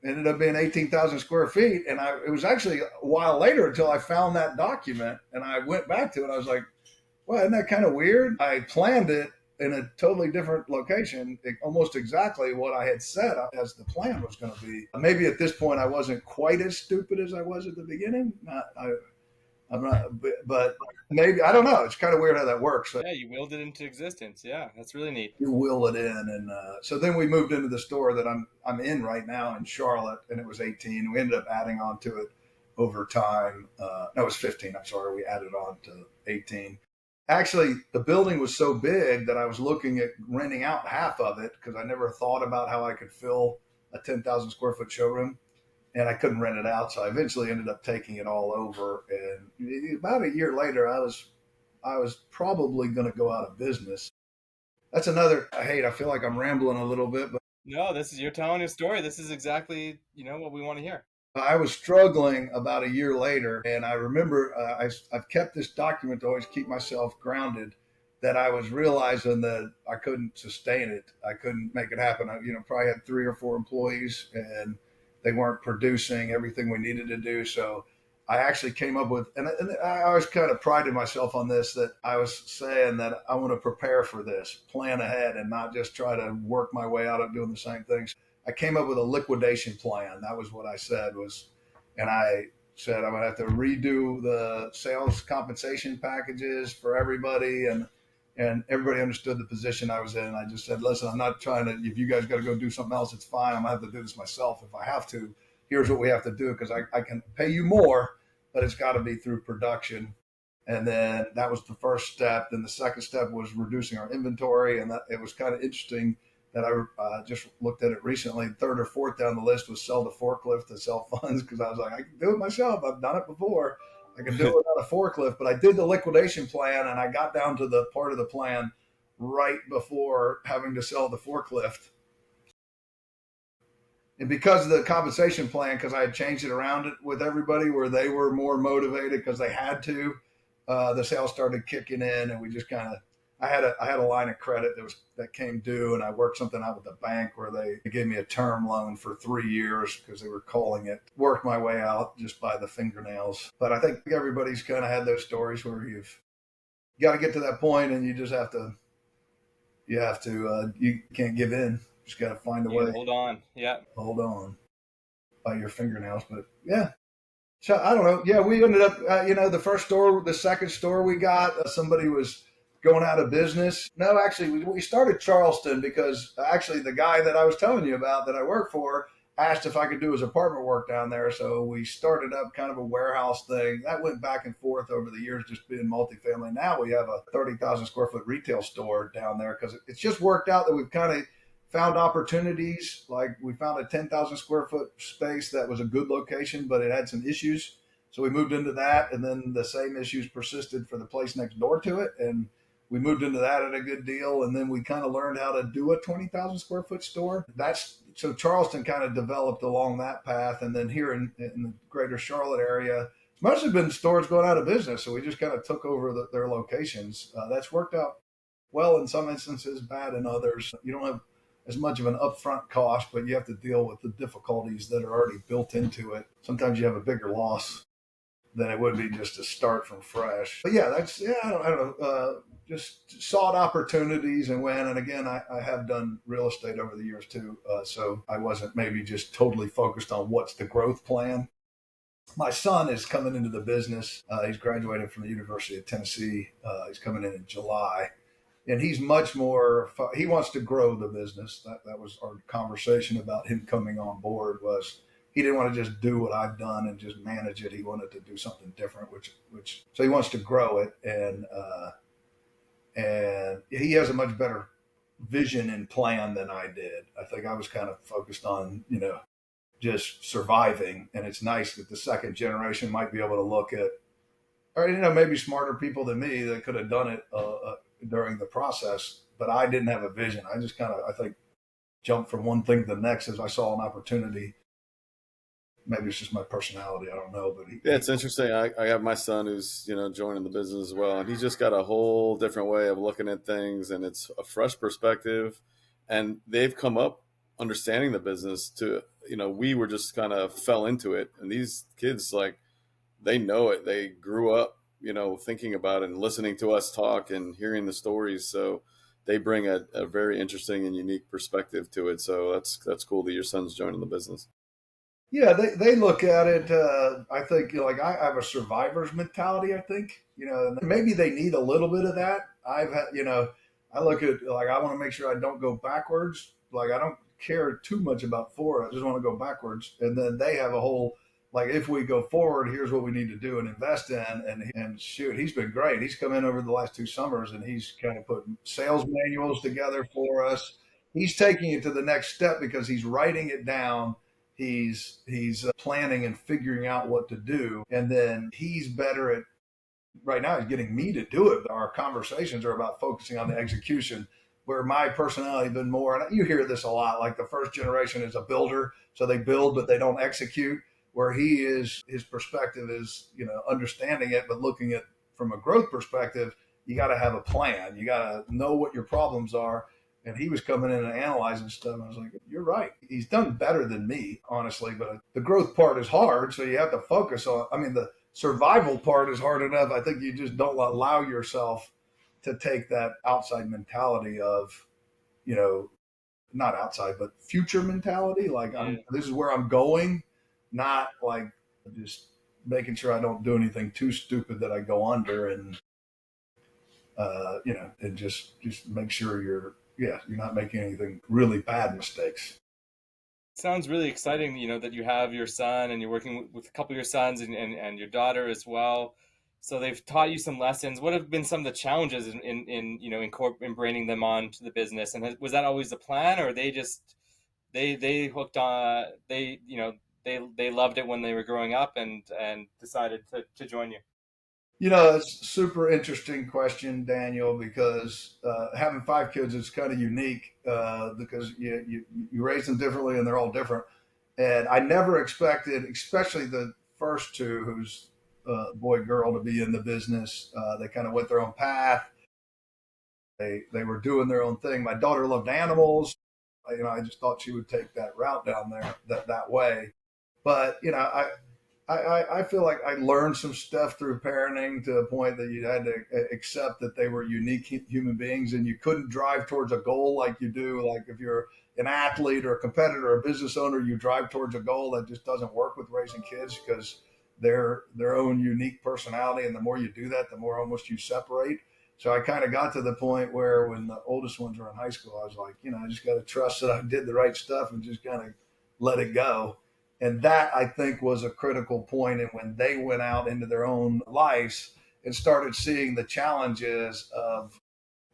ended up being 18,000 square feet. And it was actually a while later until I found that document, and I went back to it. I was like, well, isn't that kind of weird? I planned it in a totally different location, almost exactly what I had said as the plan was going to be. Maybe at this point, I wasn't quite as stupid as I was at the beginning. I'm not, but maybe, I don't know. It's kind of weird how that works. Yeah, you willed it into existence. Yeah, that's really neat. You will it in, and so then we moved into the store that I'm in right now in Charlotte, and it was 18. We ended up adding on to it over time. No, it was 15. I'm sorry, we added on to 18. Actually, the building was so big that I was looking at renting out half of it, because I never thought about how I could fill a 10,000 square foot showroom. And I couldn't rent it out, so I eventually ended up taking it all over. And about a year later, I was probably going to go out of business. That's another. I feel like I'm rambling a little bit, but no, you're telling your story. This is exactly what we want to hear. I was struggling about a year later, and I remember I've kept this document to always keep myself grounded. That I was realizing that I couldn't sustain it. I couldn't make it happen. I probably had 3 or 4 employees, and they weren't producing everything we needed to do. So I actually came up with, and I always kind of prided myself on this, that I was saying that I want to prepare for this, plan ahead, and not just try to work my way out of doing the same things. I came up with a liquidation plan. That was what I said and I said I'm going to have to redo the sales compensation packages for everybody. And everybody understood the position I was in. I just said, listen, I'm not trying to, if you guys got to go do something else, it's fine. I'm going to have to do this myself if I have to. Here's what we have to do, because I can pay you more, but it's got to be through production. And then that was the first step. Then the second step was reducing our inventory. And it was kind of interesting that I just looked at it recently. 3rd or 4th down the list was sell the forklift to sell funds, because I was like, I can do it myself. I've done it before. I can do it without a forklift, but I did the liquidation plan, and I got down to the part of the plan right before having to sell the forklift. And because of the compensation plan, because I had changed it around it with everybody where they were more motivated because they had to, the sales started kicking in, and we just kind of, I had a line of credit that came due, and I worked something out with the bank where they gave me a term loan for 3 years because they were calling it. Worked my way out just by the fingernails. But I think everybody's kind of had those stories where you got to get to that point, and you just have to, you can't give in. You just got to find a way. Hold on. Yeah. Hold on by your fingernails. But yeah. So I don't know. Yeah, we ended up, the first store, the second store we got, somebody was going out of business. No, actually, we started Charleston because actually the guy that I was telling you about that I work for asked if I could do his apartment work down there. So we started up kind of a warehouse thing. That went back and forth over the years, just being multifamily. Now we have a 30,000 square foot retail store down there because it's just worked out that we've kind of found opportunities. Like we found a 10,000 square foot space that was a good location, but it had some issues. So we moved into that, and then the same issues persisted for the place next door to it. And we moved into that at a good deal, and then we kind of learned how to do a 20,000 square foot store. So Charleston kind of developed along that path, and then here in the greater Charlotte area, it's mostly been stores going out of business, so we just kind of took over their locations. That's worked out well in some instances, bad in others. You don't have as much of an upfront cost, but you have to deal with the difficulties that are already built into it. Sometimes you have a bigger loss than it would be just to start from fresh. But yeah, I don't know. Just sought opportunities and went. And again, I have done real estate over the years too. So I wasn't maybe just totally focused on what's the growth plan. My son is coming into the business. He's graduating from the University of Tennessee. He's coming in July. and he's much more. He wants to grow the business. That was our conversation about him coming on board. Was he didn't want to just do what I've done and just manage it. He wanted to do something different, which so he wants to grow it, and he has a much better vision and plan than I did. I think I was kind of focused on just surviving, and it's nice that the second generation might be able to look at, or maybe smarter people than me that could have done it during the process, but I didn't have a vision. I just kind of, I think, jumped from one thing to the next as I saw an opportunity. Maybe it's just my personality. I don't know, but yeah, it's interesting. I have my son who's joining the business as well, and he's just got a whole different way of looking at things, and it's a fresh perspective. And they've come up understanding the business to we were just kind of fell into it, and these kids, like, they know it. They grew up thinking about it and listening to us talk and hearing the stories, so they bring a very interesting and unique perspective to it. So that's cool that your son's joining the business. Yeah, they look at it. I think like I have a survivor's mentality. I think maybe they need a little bit of that. I've had I look at like I want to make sure I don't go backwards. Like I don't care too much about forward. I just want to go backwards. And then they have a whole like if we go forward, here's what we need to do and invest in. And shoot, he's been great. He's come in over the last 2 summers and he's kind of put sales manuals together for us. He's taking it to the next step because he's writing it down. He's planning and figuring out what to do, and then he's better at. Right now, he's getting me to do it. Our conversations are about focusing on the execution, where my personality has been more. And you hear this a lot. Like the first generation is a builder, so they build but they don't execute. Where he is, his perspective is understanding it, but looking at from a growth perspective. You got to have a plan. You got to know what your problems are. And he was coming in and analyzing stuff. And I was like, you're right. He's done better than me, honestly. But the growth part is hard. So you have to focus on, the survival part is hard enough. I think you just don't allow yourself to take that outside mentality of, not outside, but future mentality. Like, this is where I'm going, not like just making sure I don't do anything too stupid that I go under and, and just make sure you're not making anything really bad mistakes. Sounds really exciting, that you have your son and you're working with a couple of your sons and your daughter as well. So they've taught you some lessons. What have been some of the challenges in bringing them on to the business? And was that always the plan, or they hooked on, they loved it when they were growing up and decided to join you? It's a super interesting question, Daniel, because having 5 kids is kind of unique because you raise them differently and they're all different. And I never expected, especially the first two, who's boy, girl, to be in the business. They kind of went their own path. They were doing their own thing. My daughter loved animals. I just thought she would take that route down there that way. But, I feel like I learned some stuff through parenting to a point that you had to accept that they were unique human beings and you couldn't drive towards a goal like you do. Like if you're an athlete or a competitor or a business owner, you drive towards a goal. That just doesn't work with raising kids because they're their own unique personality. And the more you do that, the more almost you separate. So I kind of got to the point where when the oldest ones were in high school, I was like, I just got to trust that I did the right stuff and just kind of let it go. And that, I think, was a critical point. And when they went out into their own lives and started seeing the challenges of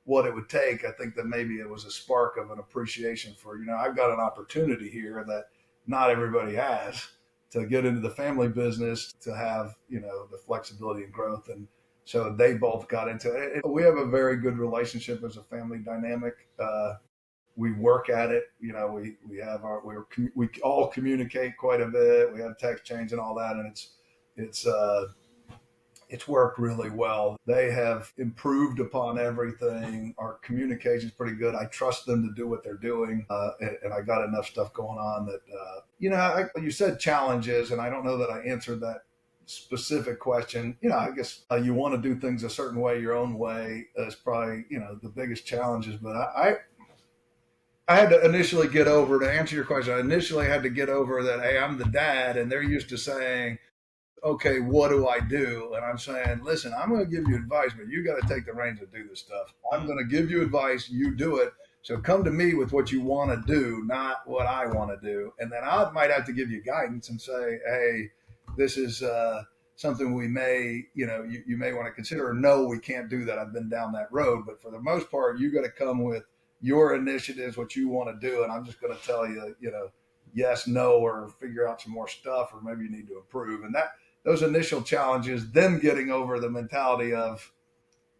what it would take, I think that maybe it was a spark of an appreciation for, I've got an opportunity here that not everybody has to get into the family business, to have, the flexibility and growth. And so they both got into it. We have a very good relationship as a family dynamic. We work at it. We have we all communicate quite a bit. We have text chains and all that, and it's worked really well. They have improved upon everything. Our communication is pretty good. I trust them to do what they're doing, and I got enough stuff going on that you said challenges, and I don't know that I answered that specific question. I guess you want to do things a certain way, your own way, is probably the biggest challenges. But I had to initially get over, to answer your question, I initially had to get over that, hey, I'm the dad, and they're used to saying, okay, what do I do? And I'm saying, listen, I'm going to give you advice, but you got to take the reins and do this stuff. I'm going to give you advice, you do it. So come to me with what you want to do, not what I want to do. And then I might have to give you guidance and say, hey, this is something we may, you may want to consider. No, we can't do that. I've been down that road. But for the most part, you got to come with your initiatives, what you want to do. And I'm just going to tell you, yes, no, or figure out some more stuff, or maybe you need to improve. And those initial challenges, them getting over the mentality of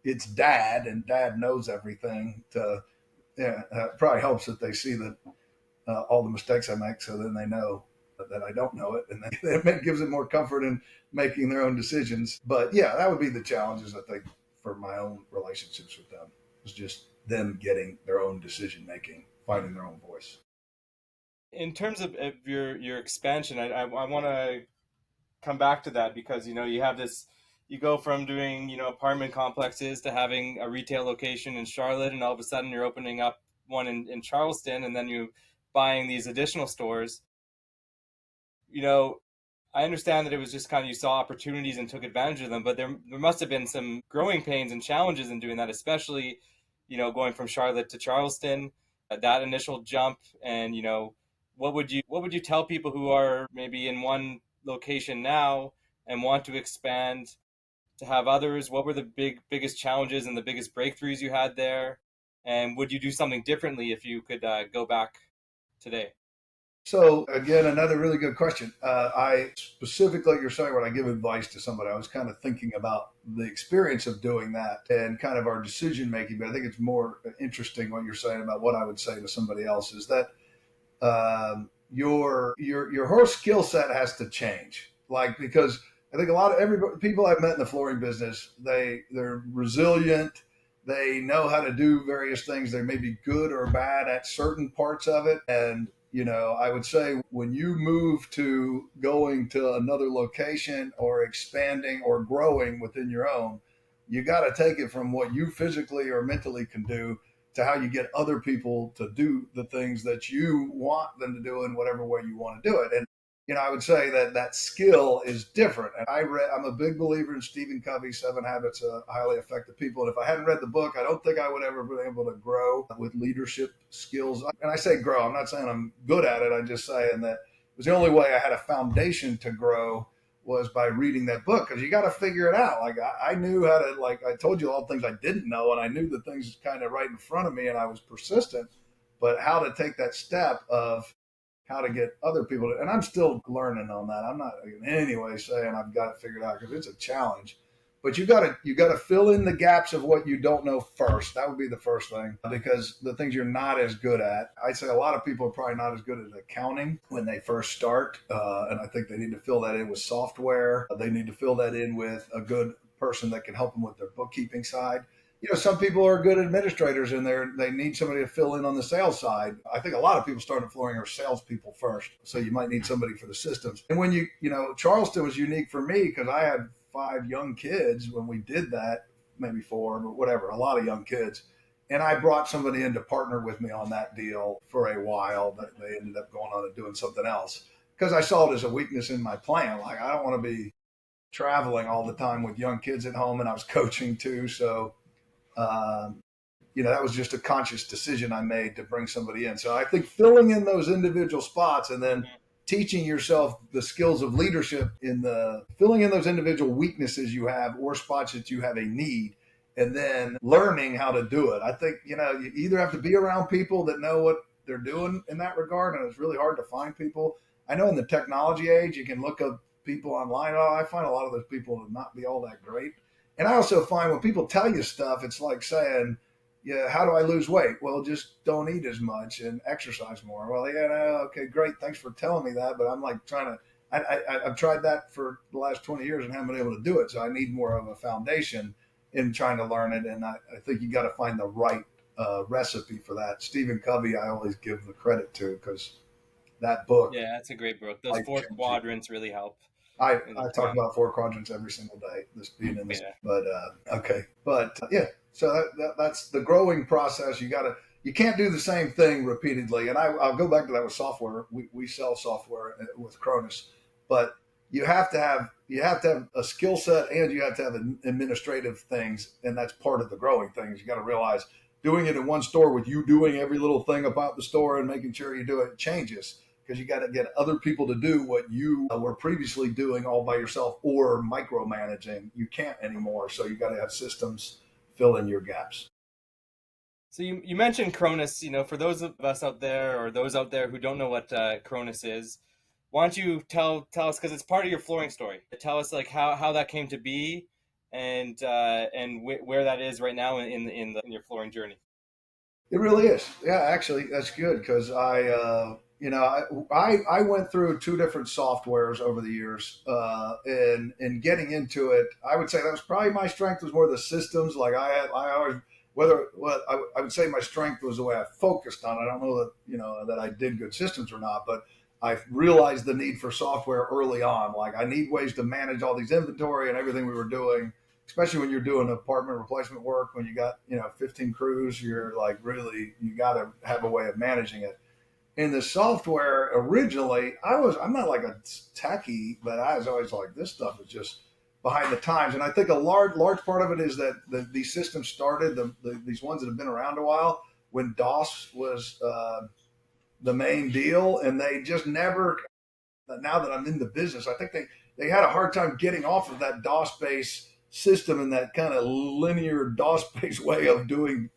it's dad and dad knows everything to, probably helps that they see that all the mistakes I make. So then they know that I don't know it, and it gives them more comfort in making their own decisions. But yeah, that would be the challenges, I think, for my own relationships with them, is just them getting their own decision making, finding their own voice. In terms of your expansion, I want to come back to that because you have this, you go from doing apartment complexes to having a retail location in Charlotte, and all of a sudden you're opening up one in Charleston, and then you buying these additional stores. I understand that it was just kind of you saw opportunities and took advantage of them, but there must have been some growing pains and challenges in doing that, especially going from Charlotte to Charleston, that initial jump. And what would you tell people who are maybe in one location now and want to expand to have others? What were the biggest challenges and the biggest breakthroughs you had there? And would you do something differently if you could go back today? So again, another really good question. I specifically, you're saying when I give advice to somebody, I was kind of thinking about the experience of doing that and kind of our decision making. But I think it's more interesting what you're saying about what I would say to somebody else is that your whole skill set has to change. Like, because I think a lot of people I've met in the flooring business, they're resilient. They know how to do various things. They may be good or bad at certain parts of it. And I would say when you move to going to another location or expanding or growing within your own, you got to take it from what you physically or mentally can do to how you get other people to do the things that you want them to do in whatever way you want to do it. And I would say that skill is different. And I'm a big believer in Stephen Covey's 7 Habits of Highly Effective People. And if I hadn't read the book, I don't think I would ever been able to grow with leadership skills. And I say grow, I'm not saying I'm good at it. I'm just saying that it was the only way I had a foundation to grow was by reading that book, because you got to figure it out. Like I knew how to, like I told you all the things I didn't know, and I knew the things kind of right in front of me, and I was persistent. But how to take that step of how to get other people to, and I'm still learning on that. I'm not in any way saying I've got it figured out, because it's a challenge. But you got to fill in the gaps of what you don't know first. That would be the first thing, because the things you're not as good at. I'd say a lot of people are probably not as good at accounting when they first start, and I think they need to fill that in with software. They need to fill that in with a good person that can help them with their bookkeeping side. Some people are good administrators, and they need somebody to fill in on the sales side. I think a lot of people starting flooring are salespeople first, so you might need somebody for the systems. And when Charleston was unique for me because I had 5 young kids when we did that, maybe 4, but whatever, a lot of young kids. And I brought somebody in to partner with me on that deal for a while, but they ended up going on and doing something else because I saw it as a weakness in my plan. Like, I don't want to be traveling all the time with young kids at home, and I was coaching too, so that was just a conscious decision I made to bring somebody in. So I think filling in those individual spots and then teaching yourself the skills of leadership filling in those individual weaknesses you have or spots that you have a need, and then learning how to do it. I think, you either have to be around people that know what they're doing in that regard. And it's really hard to find people. I know in the technology age, you can look up people online. I find a lot of those people to not be all that great. And I also find when people tell you stuff, it's like saying, yeah, how do I lose weight? Well, just don't eat as much and exercise more. Well, yeah, okay, great. Thanks for telling me that. But I'm like I've tried that for the last 20 years and haven't been able to do it. So I need more of a foundation in trying to learn it. And I think you got to find the right recipe for that. Stephen Covey, I always give the credit to, because that book. Yeah, that's a great book. Those 4 quadrants really help. I talk about 4 quadrants every single day, this being in this, but okay. But yeah, so that's the growing process. You can't do the same thing repeatedly. And I'll go back to that with software. We sell software with Kronus, but you have to have a skill set, and you have to have administrative things, and that's part of the growing things. You got to realize doing it in one store with you doing every little thing about the store and making sure you do it changes, because you got to get other people to do what you were previously doing all by yourself or micromanaging. You can't anymore, so you got to have systems fill in your gaps. So you mentioned Kronus. For those of us out there or those out there who don't know what Kronus is, why don't you tell us, because it's part of your flooring story. Tell us like how that came to be, and where that is right now in your flooring journey. It really is. Yeah, actually, that's good because I went through two different softwares over the years, and getting into it, I would say that was probably my strength was more the systems. Like I always, whether what I would say my strength was the way I focused on it. I don't know that that I did good systems or not, but I realized the need for software early on. Like I need ways to manage all these inventory and everything we were doing, especially when you're doing apartment replacement work. When you got 15 crews, you're like really you got to have a way of managing it. In the software originally, I'm not like a techie, but I was always like this stuff is just behind the times. And I think a large part of it is that these systems started these ones that have been around a while when DOS was the main deal, and they just never. Now that I'm in the business, I think they had a hard time getting off of that DOS based system and that kind of linear DOS based way of doing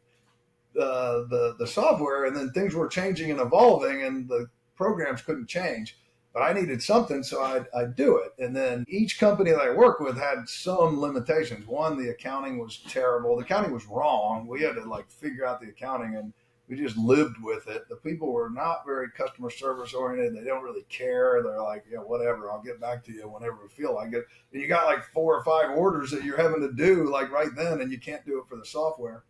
the software, and then things were changing and evolving, and the programs couldn't change. But I needed something, so I'd do it. And then each company that I worked with had some limitations. One, the accounting was terrible. The accounting was wrong. We had to like figure out the accounting, and we just lived with it. The people were not very customer service oriented. They don't really care. They're like, whatever, I'll get back to you whenever we feel like it. And you got like 4 or 5 orders that you're having to do like right then, and you can't do it for the software.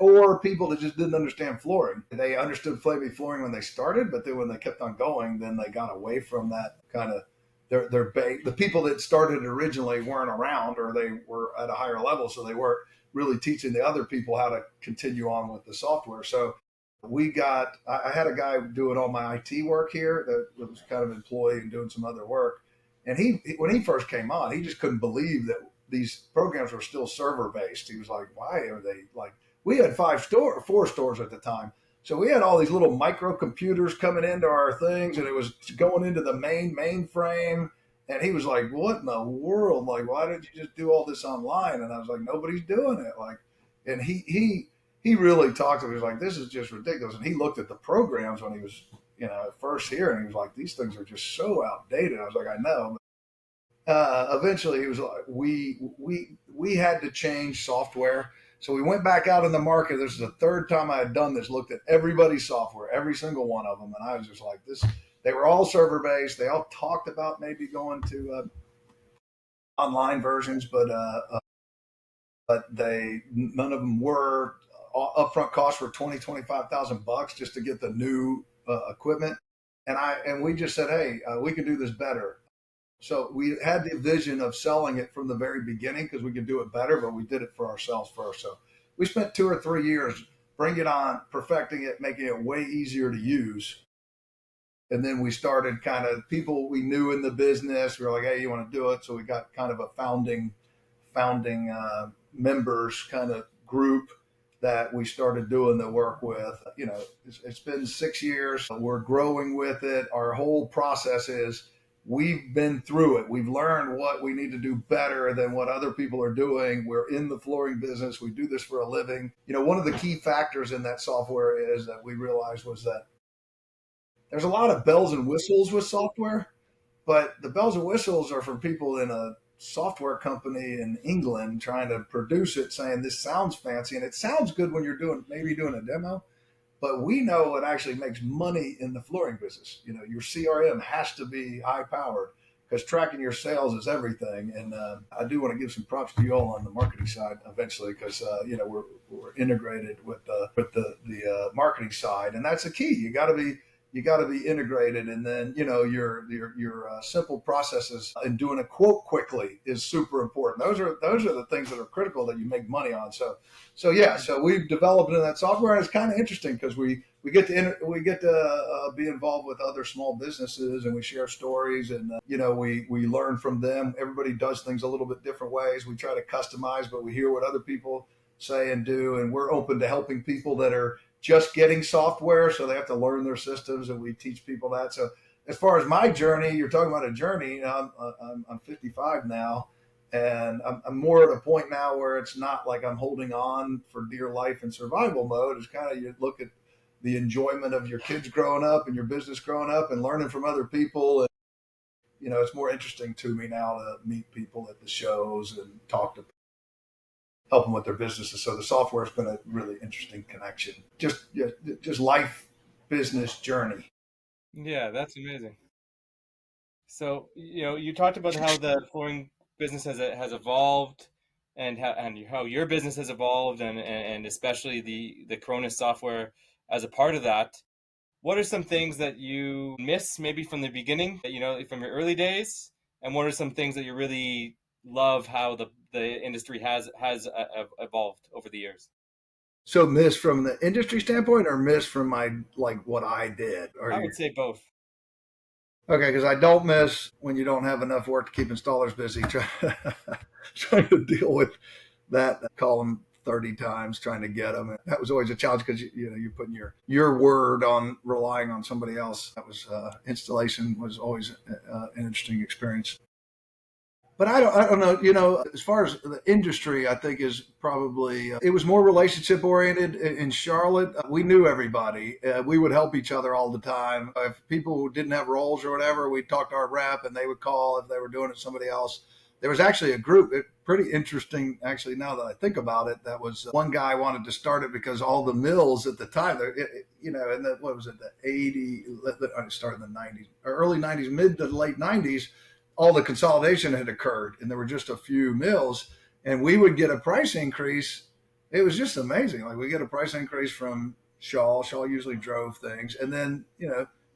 Or people that just didn't understand flooring. They understood flooring when they started, but then when they kept on going, then they got away from that kind of the people that started originally weren't around, or they were at a higher level, so they weren't really teaching the other people how to continue on with the software. So I had a guy doing all my IT work here that was kind of employee and doing some other work. And when he first came on, he just couldn't believe that these programs were still server based. He was like, why are they like, we had 4 stores at the time. So we had all these little microcomputers coming into our things, and it was going into the mainframe. And he was like, what in the world? Like, why did you just do all this online? And I was like, nobody's doing it. Like, and he really talked to me. He was like, this is just ridiculous. And he looked at the programs when he was, at first here, and he was like, these things are just so outdated. I was like, I know. Eventually he was like, we had to change software. So we went back out in the market. This is the third time I had done this, looked at everybody's software, every single one of them. And I was just like, they were all server based. They all talked about maybe going to online versions, but none of them were. Upfront costs were $25,000 just to get the new equipment. And we just said, hey, we can do this better. So we had the vision of selling it from the very beginning because we could do it better, but we did it for ourselves first. So we spent 2 or 3 years bringing it on, perfecting it, making it way easier to use. And then we started kind of people we knew in the business. We were like, hey, you want to do it? So we got kind of a founding members kind of group that we started doing the work with. It's been 6 years. We're growing with it. Our whole process is we've been through it. We've learned what we need to do better than what other people are doing. We're in the flooring business. We do this for a living. One of the key factors in that software is that we realized was that there's a lot of bells and whistles with software, but the bells and whistles are from people in a software company in England trying to produce it, saying this sounds fancy and it sounds good when you're doing a demo. But we know what actually makes money in the flooring business. Your CRM has to be high powered because tracking your sales is everything. And I do want to give some props to you all on the marketing side eventually because we're integrated with the marketing side, and that's the key. You you got to be integrated, and then your simple processes and doing a quote quickly is super important. Those are the things that are critical that you make money on. So we've developed in that software, and it's kind of interesting because we get to be involved with other small businesses, and we share stories, and we learn from them. Everybody does things a little bit different ways. We try to customize, but we hear what other people say and do, and we're open to helping people that are just getting software, so they have to learn their systems, and we teach people that. So as far as my journey, you're talking about a journey. I'm 55 now, and I'm more at a point now where it's not like I'm holding on for dear life in survival mode. It's kind of, you look at the enjoyment of your kids growing up and your business growing up and learning from other people. And, it's more interesting to me now to meet people at the shows and talk to help them with their businesses. So the software has been a really interesting connection. Just life, business journey. Yeah, that's amazing. So, you talked about how the flooring business has evolved, and how your business has evolved, and especially the Kronus software as a part of that. What are some things that you miss maybe from the beginning, from your early days? And what are some things that you really love how the industry has evolved over the years? So miss from the industry standpoint, or miss from what I did? I would say both. Okay, because I don't miss when you don't have enough work to keep installers busy trying to deal with that. Call them 30 times trying to get them. And that was always a challenge because you're putting your word on relying on somebody else. That was installation was always an interesting experience. But I don't know, as far as the industry, I think is probably, it was more relationship oriented in Charlotte. We knew everybody. We would help each other all the time. If people didn't have roles or whatever, we'd talk to our rep and they would call if they were doing it somebody else. There was actually a group, pretty interesting, actually, now that I think about it, that was one guy wanted to start it because all the mills at the time, what was it, the 80s, I started in the 90s, or early 90s, mid to late 90s, all the consolidation had occurred and there were just a few mills, and we would get a price increase. It was just amazing. Like, we get a price increase from Shaw. Shaw usually drove things. And then,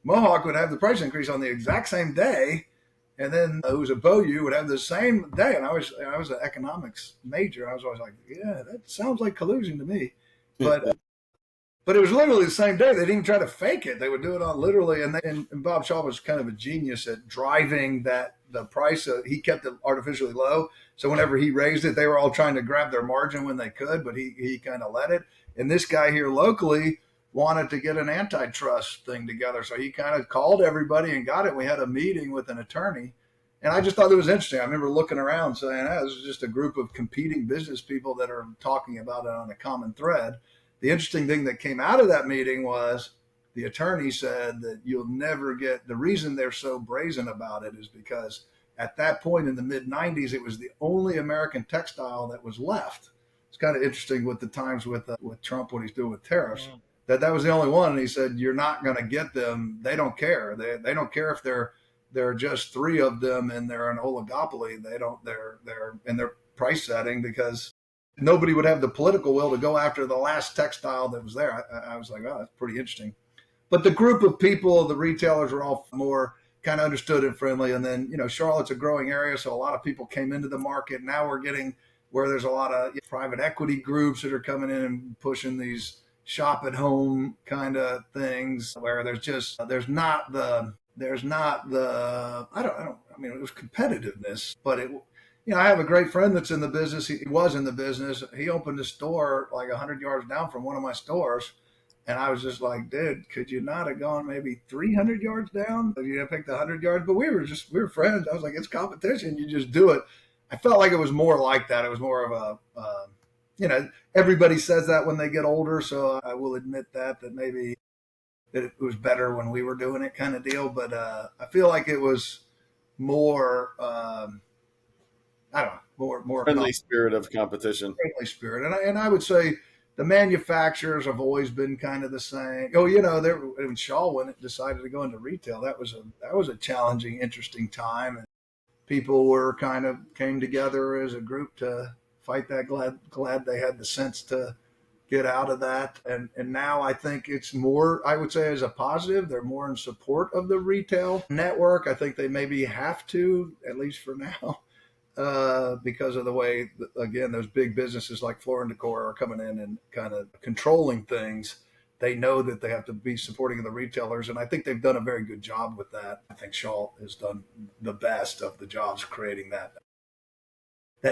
Mohawk would have the price increase on the exact same day. And then who was a Beaulieu would have the same day. And I was an economics major. I was always like, yeah, that sounds like collusion to me. But it was literally the same day. They didn't even try to fake it. They would do it on literally. And Bob Shaw was kind of a genius at driving the price. He kept it artificially low. So whenever he raised it, they were all trying to grab their margin when they could, but he kind of let it. And this guy here locally wanted to get an antitrust thing together. So he kind of called everybody and got it. We had a meeting with an attorney. And I just thought it was interesting. I remember looking around saying, this is just a group of competing business people that are talking about it on a common thread. The interesting thing that came out of that meeting was the attorney said that you'll never get, the reason they're so brazen about it is because at that point in the mid 90s, it was the only American textile that was left. It's kind of interesting with the times with Trump, what he's doing with tariffs, that was the only one. And he said, you're not going to get them. They don't care. They don't care if there are just three of them and they're an oligopoly. They're in their price setting because nobody would have the political will to go after the last textile that was there. I was like, oh, that's pretty interesting. But the group of people, the retailers, were all more kind of understood and friendly. And then, Charlotte's a growing area, so a lot of people came into the market. Now we're getting where there's a lot of private equity groups that are coming in and pushing these shop at home kind of things where there's not the it was competitiveness, but I have a great friend that's in the business. He was in the business. He opened a store like 100 yards down from one of my stores. And I was just like, dude, could you not have gone maybe 300 yards down? You picked 100 yards, but we were friends. I was like, it's competition. You just do it. I felt like it was more like that. It was more of everybody says that when they get older. So I will admit that maybe that it was better when we were doing it kind of deal. But I feel like it was more, more friendly spirit of competition. Friendly spirit. And I would say the manufacturers have always been kind of the same. When Shaw decided to go into retail, that was a challenging, interesting time. And people were kind of came together as a group to fight that. Glad they had the sense to get out of that. And now I think it's more, I would say, as a positive. They're more in support of the retail network. I think they maybe have to, at least for now, because of the way, again, those big businesses like Floor and Decor are coming in and kind of controlling things. They know that they have to be supporting the retailers, and I think they've done a very good job with that. I think Shaw has done the best of the jobs creating that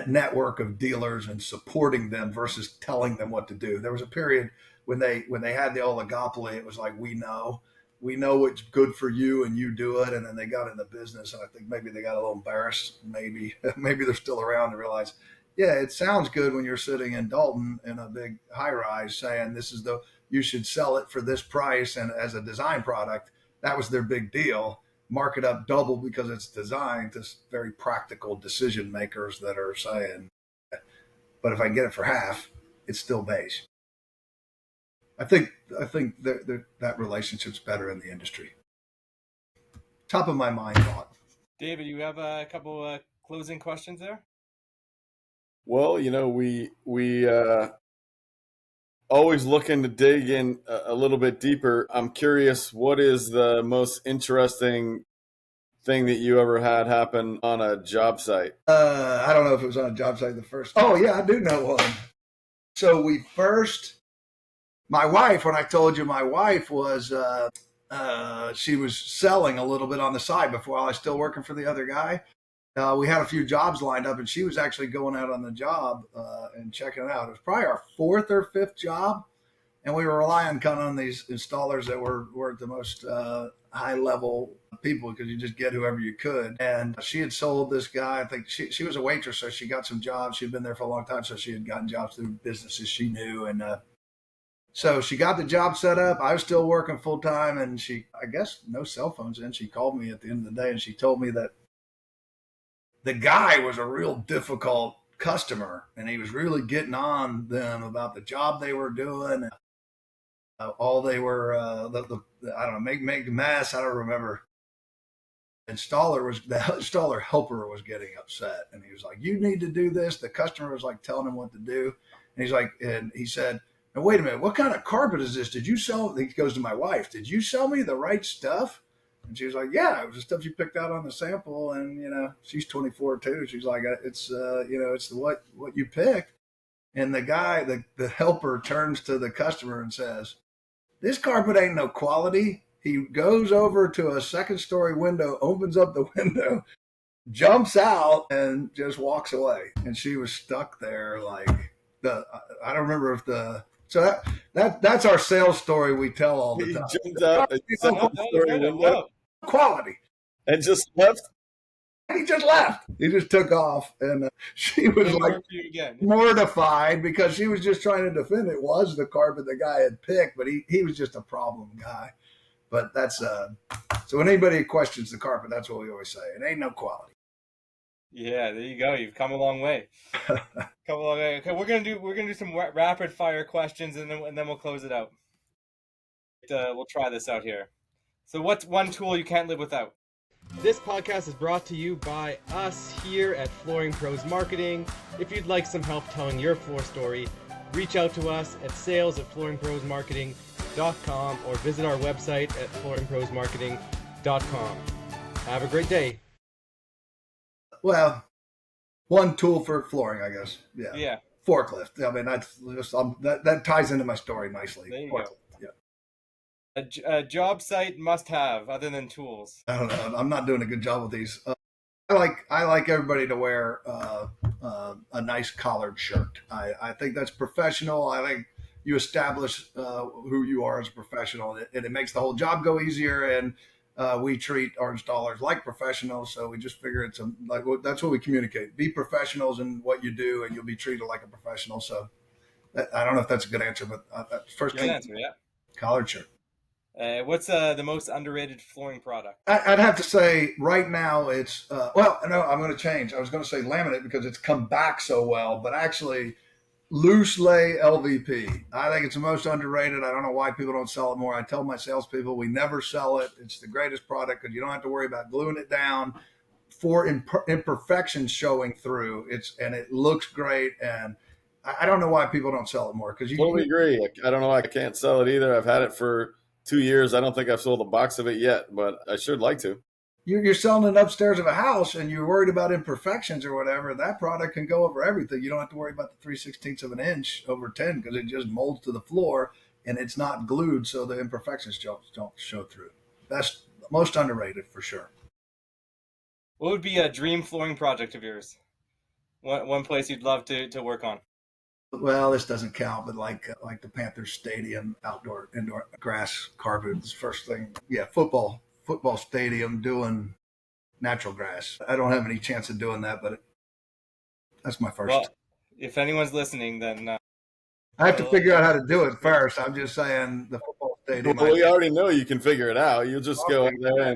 network of dealers and supporting them versus telling them what to do. There was a period when they had the oligopoly. It was like, we know what's good for you and you do it. And then they got in the business, and I think maybe they got a little embarrassed. Maybe they're still around and realize, yeah, it sounds good when you're sitting in Dalton in a big high rise saying you should sell it for this price. And as a design product, that was their big deal. Mark it up double because it's designed to very practical decision makers that are saying, but if I get it for half, it's still beige. I think that relationship's better in the industry. Top of my mind thought. David, you have a couple closing questions there? Well, we always looking to dig in a little bit deeper. I'm curious, what is the most interesting thing that you ever had happen on a job site? I don't know if it was on a job site the first. Oh yeah, I do know one. So my wife, when I told you my wife was, she was selling a little bit on the side before I was still working for the other guy. We had a few jobs lined up, and she was actually going out on the job and checking it out. It was probably our fourth or fifth job, and we were relying kind of on these installers that were the most high level people because you just get whoever you could. And she had sold this guy. I think she was a waitress, so she got some jobs. She'd been there for a long time, so she had gotten jobs through businesses she knew. And so she got the job set up. I was still working full time, and I guess no cell phones in. She called me at the end of the day, and she told me that the guy was a real difficult customer, and he was really getting on them about the job they were doing. All they were, I don't know, make a mess. I don't remember. The installer helper was getting upset, and he was like, "You need to do this." The customer was like telling him what to do, and he said, "Now wait a minute, what kind of carpet is this? Did you sell?" He goes to my wife, "Did you sell me the right stuff?" And she was like, "Yeah, it was the stuff you picked out on the sample." And she's 24 too. She's like, "It's it's what you picked." And the guy, the helper, turns to the customer and says, "This carpet ain't no quality." He goes over to a second story window, opens up the window, jumps out, and just walks away. And she was stuck there like I don't remember if that's our sales story we tell all the time. He jumped out a second story window. Quality. And just left? He just left. He just took off. And she was like mortified because she was just trying to defend it was the carpet the guy had picked, but he was just a problem guy. But that's so when anybody questions the carpet, that's what we always say. It ain't no quality. Yeah, there you go. You've come a long way. Okay, we're gonna do some rapid fire questions, and then we'll close it out. We'll try this out here. So, what's one tool you can't live without? This podcast is brought to you by us here at Flooring Pros Marketing. If you'd like some help telling your floor story, reach out to us at sales@flooringprosmarketing.com or visit our website at flooringprosmarketing.com. Have a great day. Well, one tool for flooring, I guess. Yeah. Forklift. I mean, that ties into my story nicely. There you go. A job site must have other than tools. I don't know. I'm not doing a good job with these. I like everybody to wear a nice collared shirt. I think that's professional. I think you establish who you are as a professional, and it makes the whole job go easier. And we treat our installers like professionals, so we just figure that's what we communicate. Be professionals in what you do, and you'll be treated like a professional. So I don't know if that's a good answer, but first good thing, answer, yeah. Collared shirt. What's the most underrated flooring product? I'd have to say right now it's, no, I'm going to change. I was going to say laminate because it's come back so well, but actually loose lay LVP. I think it's the most underrated. I don't know why people don't sell it more. I tell my salespeople we never sell it. It's the greatest product because you don't have to worry about gluing it down for imperfections showing through. And it looks great. And I don't know why people don't sell it more, because Totally agree. I don't know. I can't sell it either. I've had it for 2 years. I don't think I've sold a box of it yet, but I should like to. you're selling it upstairs of a house and you're worried about imperfections or whatever. That product can go over everything. You don't have to worry about the 3/16 of an inch over 10, because it just molds to the floor and it's not glued, so the imperfections don't show through. That's most underrated for sure. What would be a dream flooring project of yours? One place you'd love to work on? Well, this doesn't count, but like the Panthers Stadium indoor grass carpet is the first thing. Yeah, football stadium doing natural grass. I don't have any chance of doing that, but that's my first. Well, if anyone's listening, then I have to figure out how to do it first. I'm just saying the football stadium. Well, we already know you can figure it out. You'll just go in there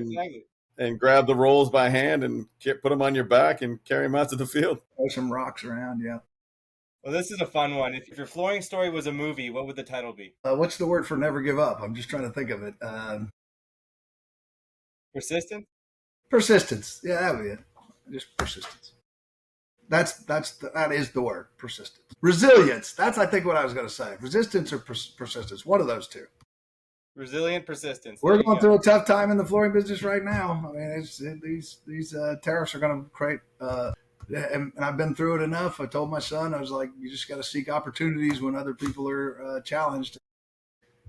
and grab the rolls by hand and put them on your back and carry them out to the field. Throw some rocks around, yeah. Well, this is a fun one. If your flooring story was a movie, what would the title be? What's the word for never give up? I'm just trying to think of it. Persistent? Persistence. Yeah, that would be it. Just persistence. That is the word. Persistence. Resilience. That's, I think, what I was going to say. Resistance or persistence. One of those two. Resilient persistence. We're going through a tough time in the flooring business right now. I mean, these tariffs are going to create. And I've been through it enough. I told my son, I was like, you just got to seek opportunities when other people are challenged.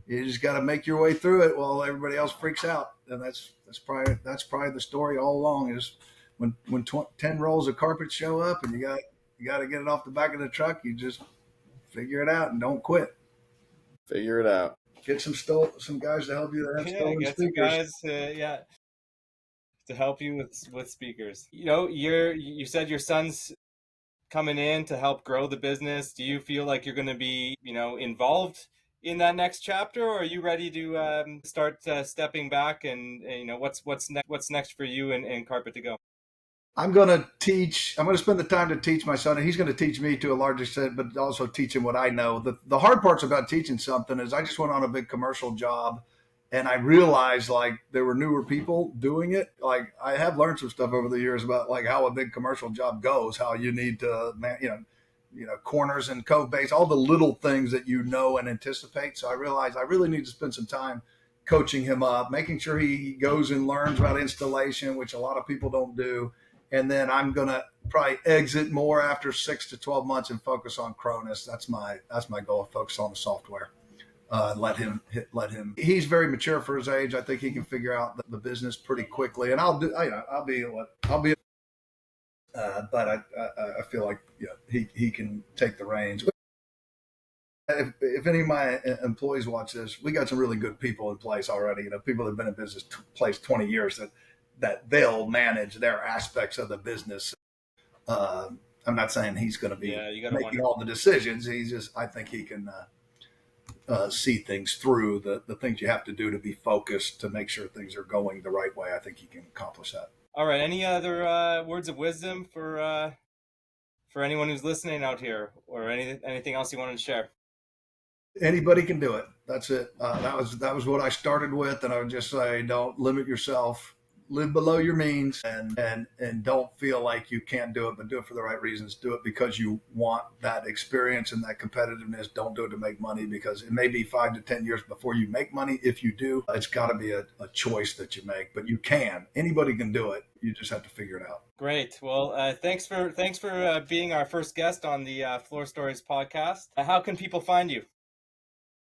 You just got to make your way through it while everybody else freaks out. And that's probably the story all along. Is when 10 rolls of carpet show up and you got to get it off the back of the truck, you just figure it out and don't quit. Figure it out. Get some guys to help you that have stolen get speakers. Some guys, to help you with speakers. You know, you said your son's coming in to help grow the business. Do you feel like you're going to be, involved in that next chapter, or are you ready to start stepping back and what's next for you and Carpet to Go? I'm going to spend the time to teach my son, and he's going to teach me to a large extent, but also teach him what I know. The hard parts about teaching something is I just went on a big commercial job, and I realized like there were newer people doing it. Like I have learned some stuff over the years about like how a big commercial job goes, how you need to, corners and code base, all the little things that and anticipate. So I realized I really need to spend some time coaching him up, making sure he goes and learns about installation, which a lot of people don't do. And then I'm going to probably exit more after 6 to 12 months and focus on Kronus. That's my goal, focus on the software. Let him. He's very mature for his age. I think he can figure out the business pretty quickly. And I'll be. But I feel like he can take the reins. If any of my employees watch this, we got some really good people in place already. People that have been in business place 20 years that they'll manage their aspects of the business. I'm not saying he's going to be making all the decisions. I think he can see things through the things you have to do to be focused to make sure things are going the right way. I think he can accomplish that. All right. Any other words of wisdom for anyone who's listening out here, or anything else you wanted to share? Anybody can do it. That's it. That was what I started with, and I would just say, don't limit yourself. Live below your means, and don't feel like you can't do it, but do it for the right reasons. Do it because you want that experience and that competitiveness. Don't do it to make money, because it may be 5 to 10 years before you make money. If you do, it's got to be a choice that you make, but you can. Anybody can do it. You just have to figure it out. Great. Well, thanks for being our first guest on the Floor Stories podcast. How can people find you?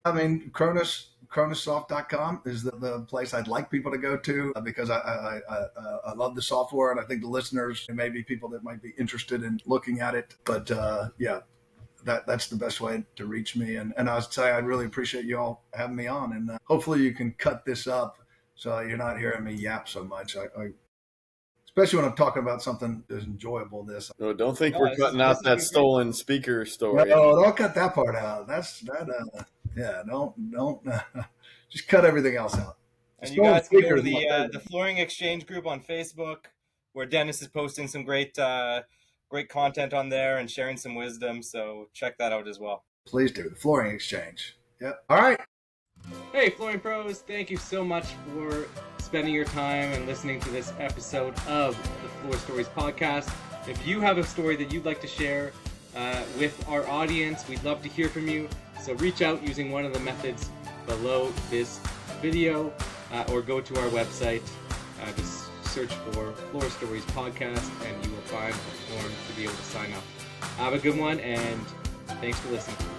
I mean, Kronussoft.com is the place I'd like people to go to, because I love the software, and I think the listeners, and maybe people that might be interested in looking at it. But that's the best way to reach me. And I would say I really appreciate you all having me on, and hopefully you can cut this up so you're not hearing me yap so much. I especially when I'm talking about something as enjoyable as this. No, don't think we're cutting out that stolen speaker story. No, don't cut that part out. Don't just cut everything else out. And you guys can go to the Flooring Exchange group on Facebook, where Dennis is posting some great content on there and sharing some wisdom. So check that out as well. Please do. The Flooring Exchange. Yep. All right. Hey, Flooring Pros, thank you so much for spending your time and listening to this episode of the Floor Stories podcast. If you have a story that you'd like to share, with our audience. We'd love to hear from you. So reach out using one of the methods below this video, or go to our website. Just search for Floor Stories Podcast, and you will find a form to be able to sign up. Have a good one, and thanks for listening.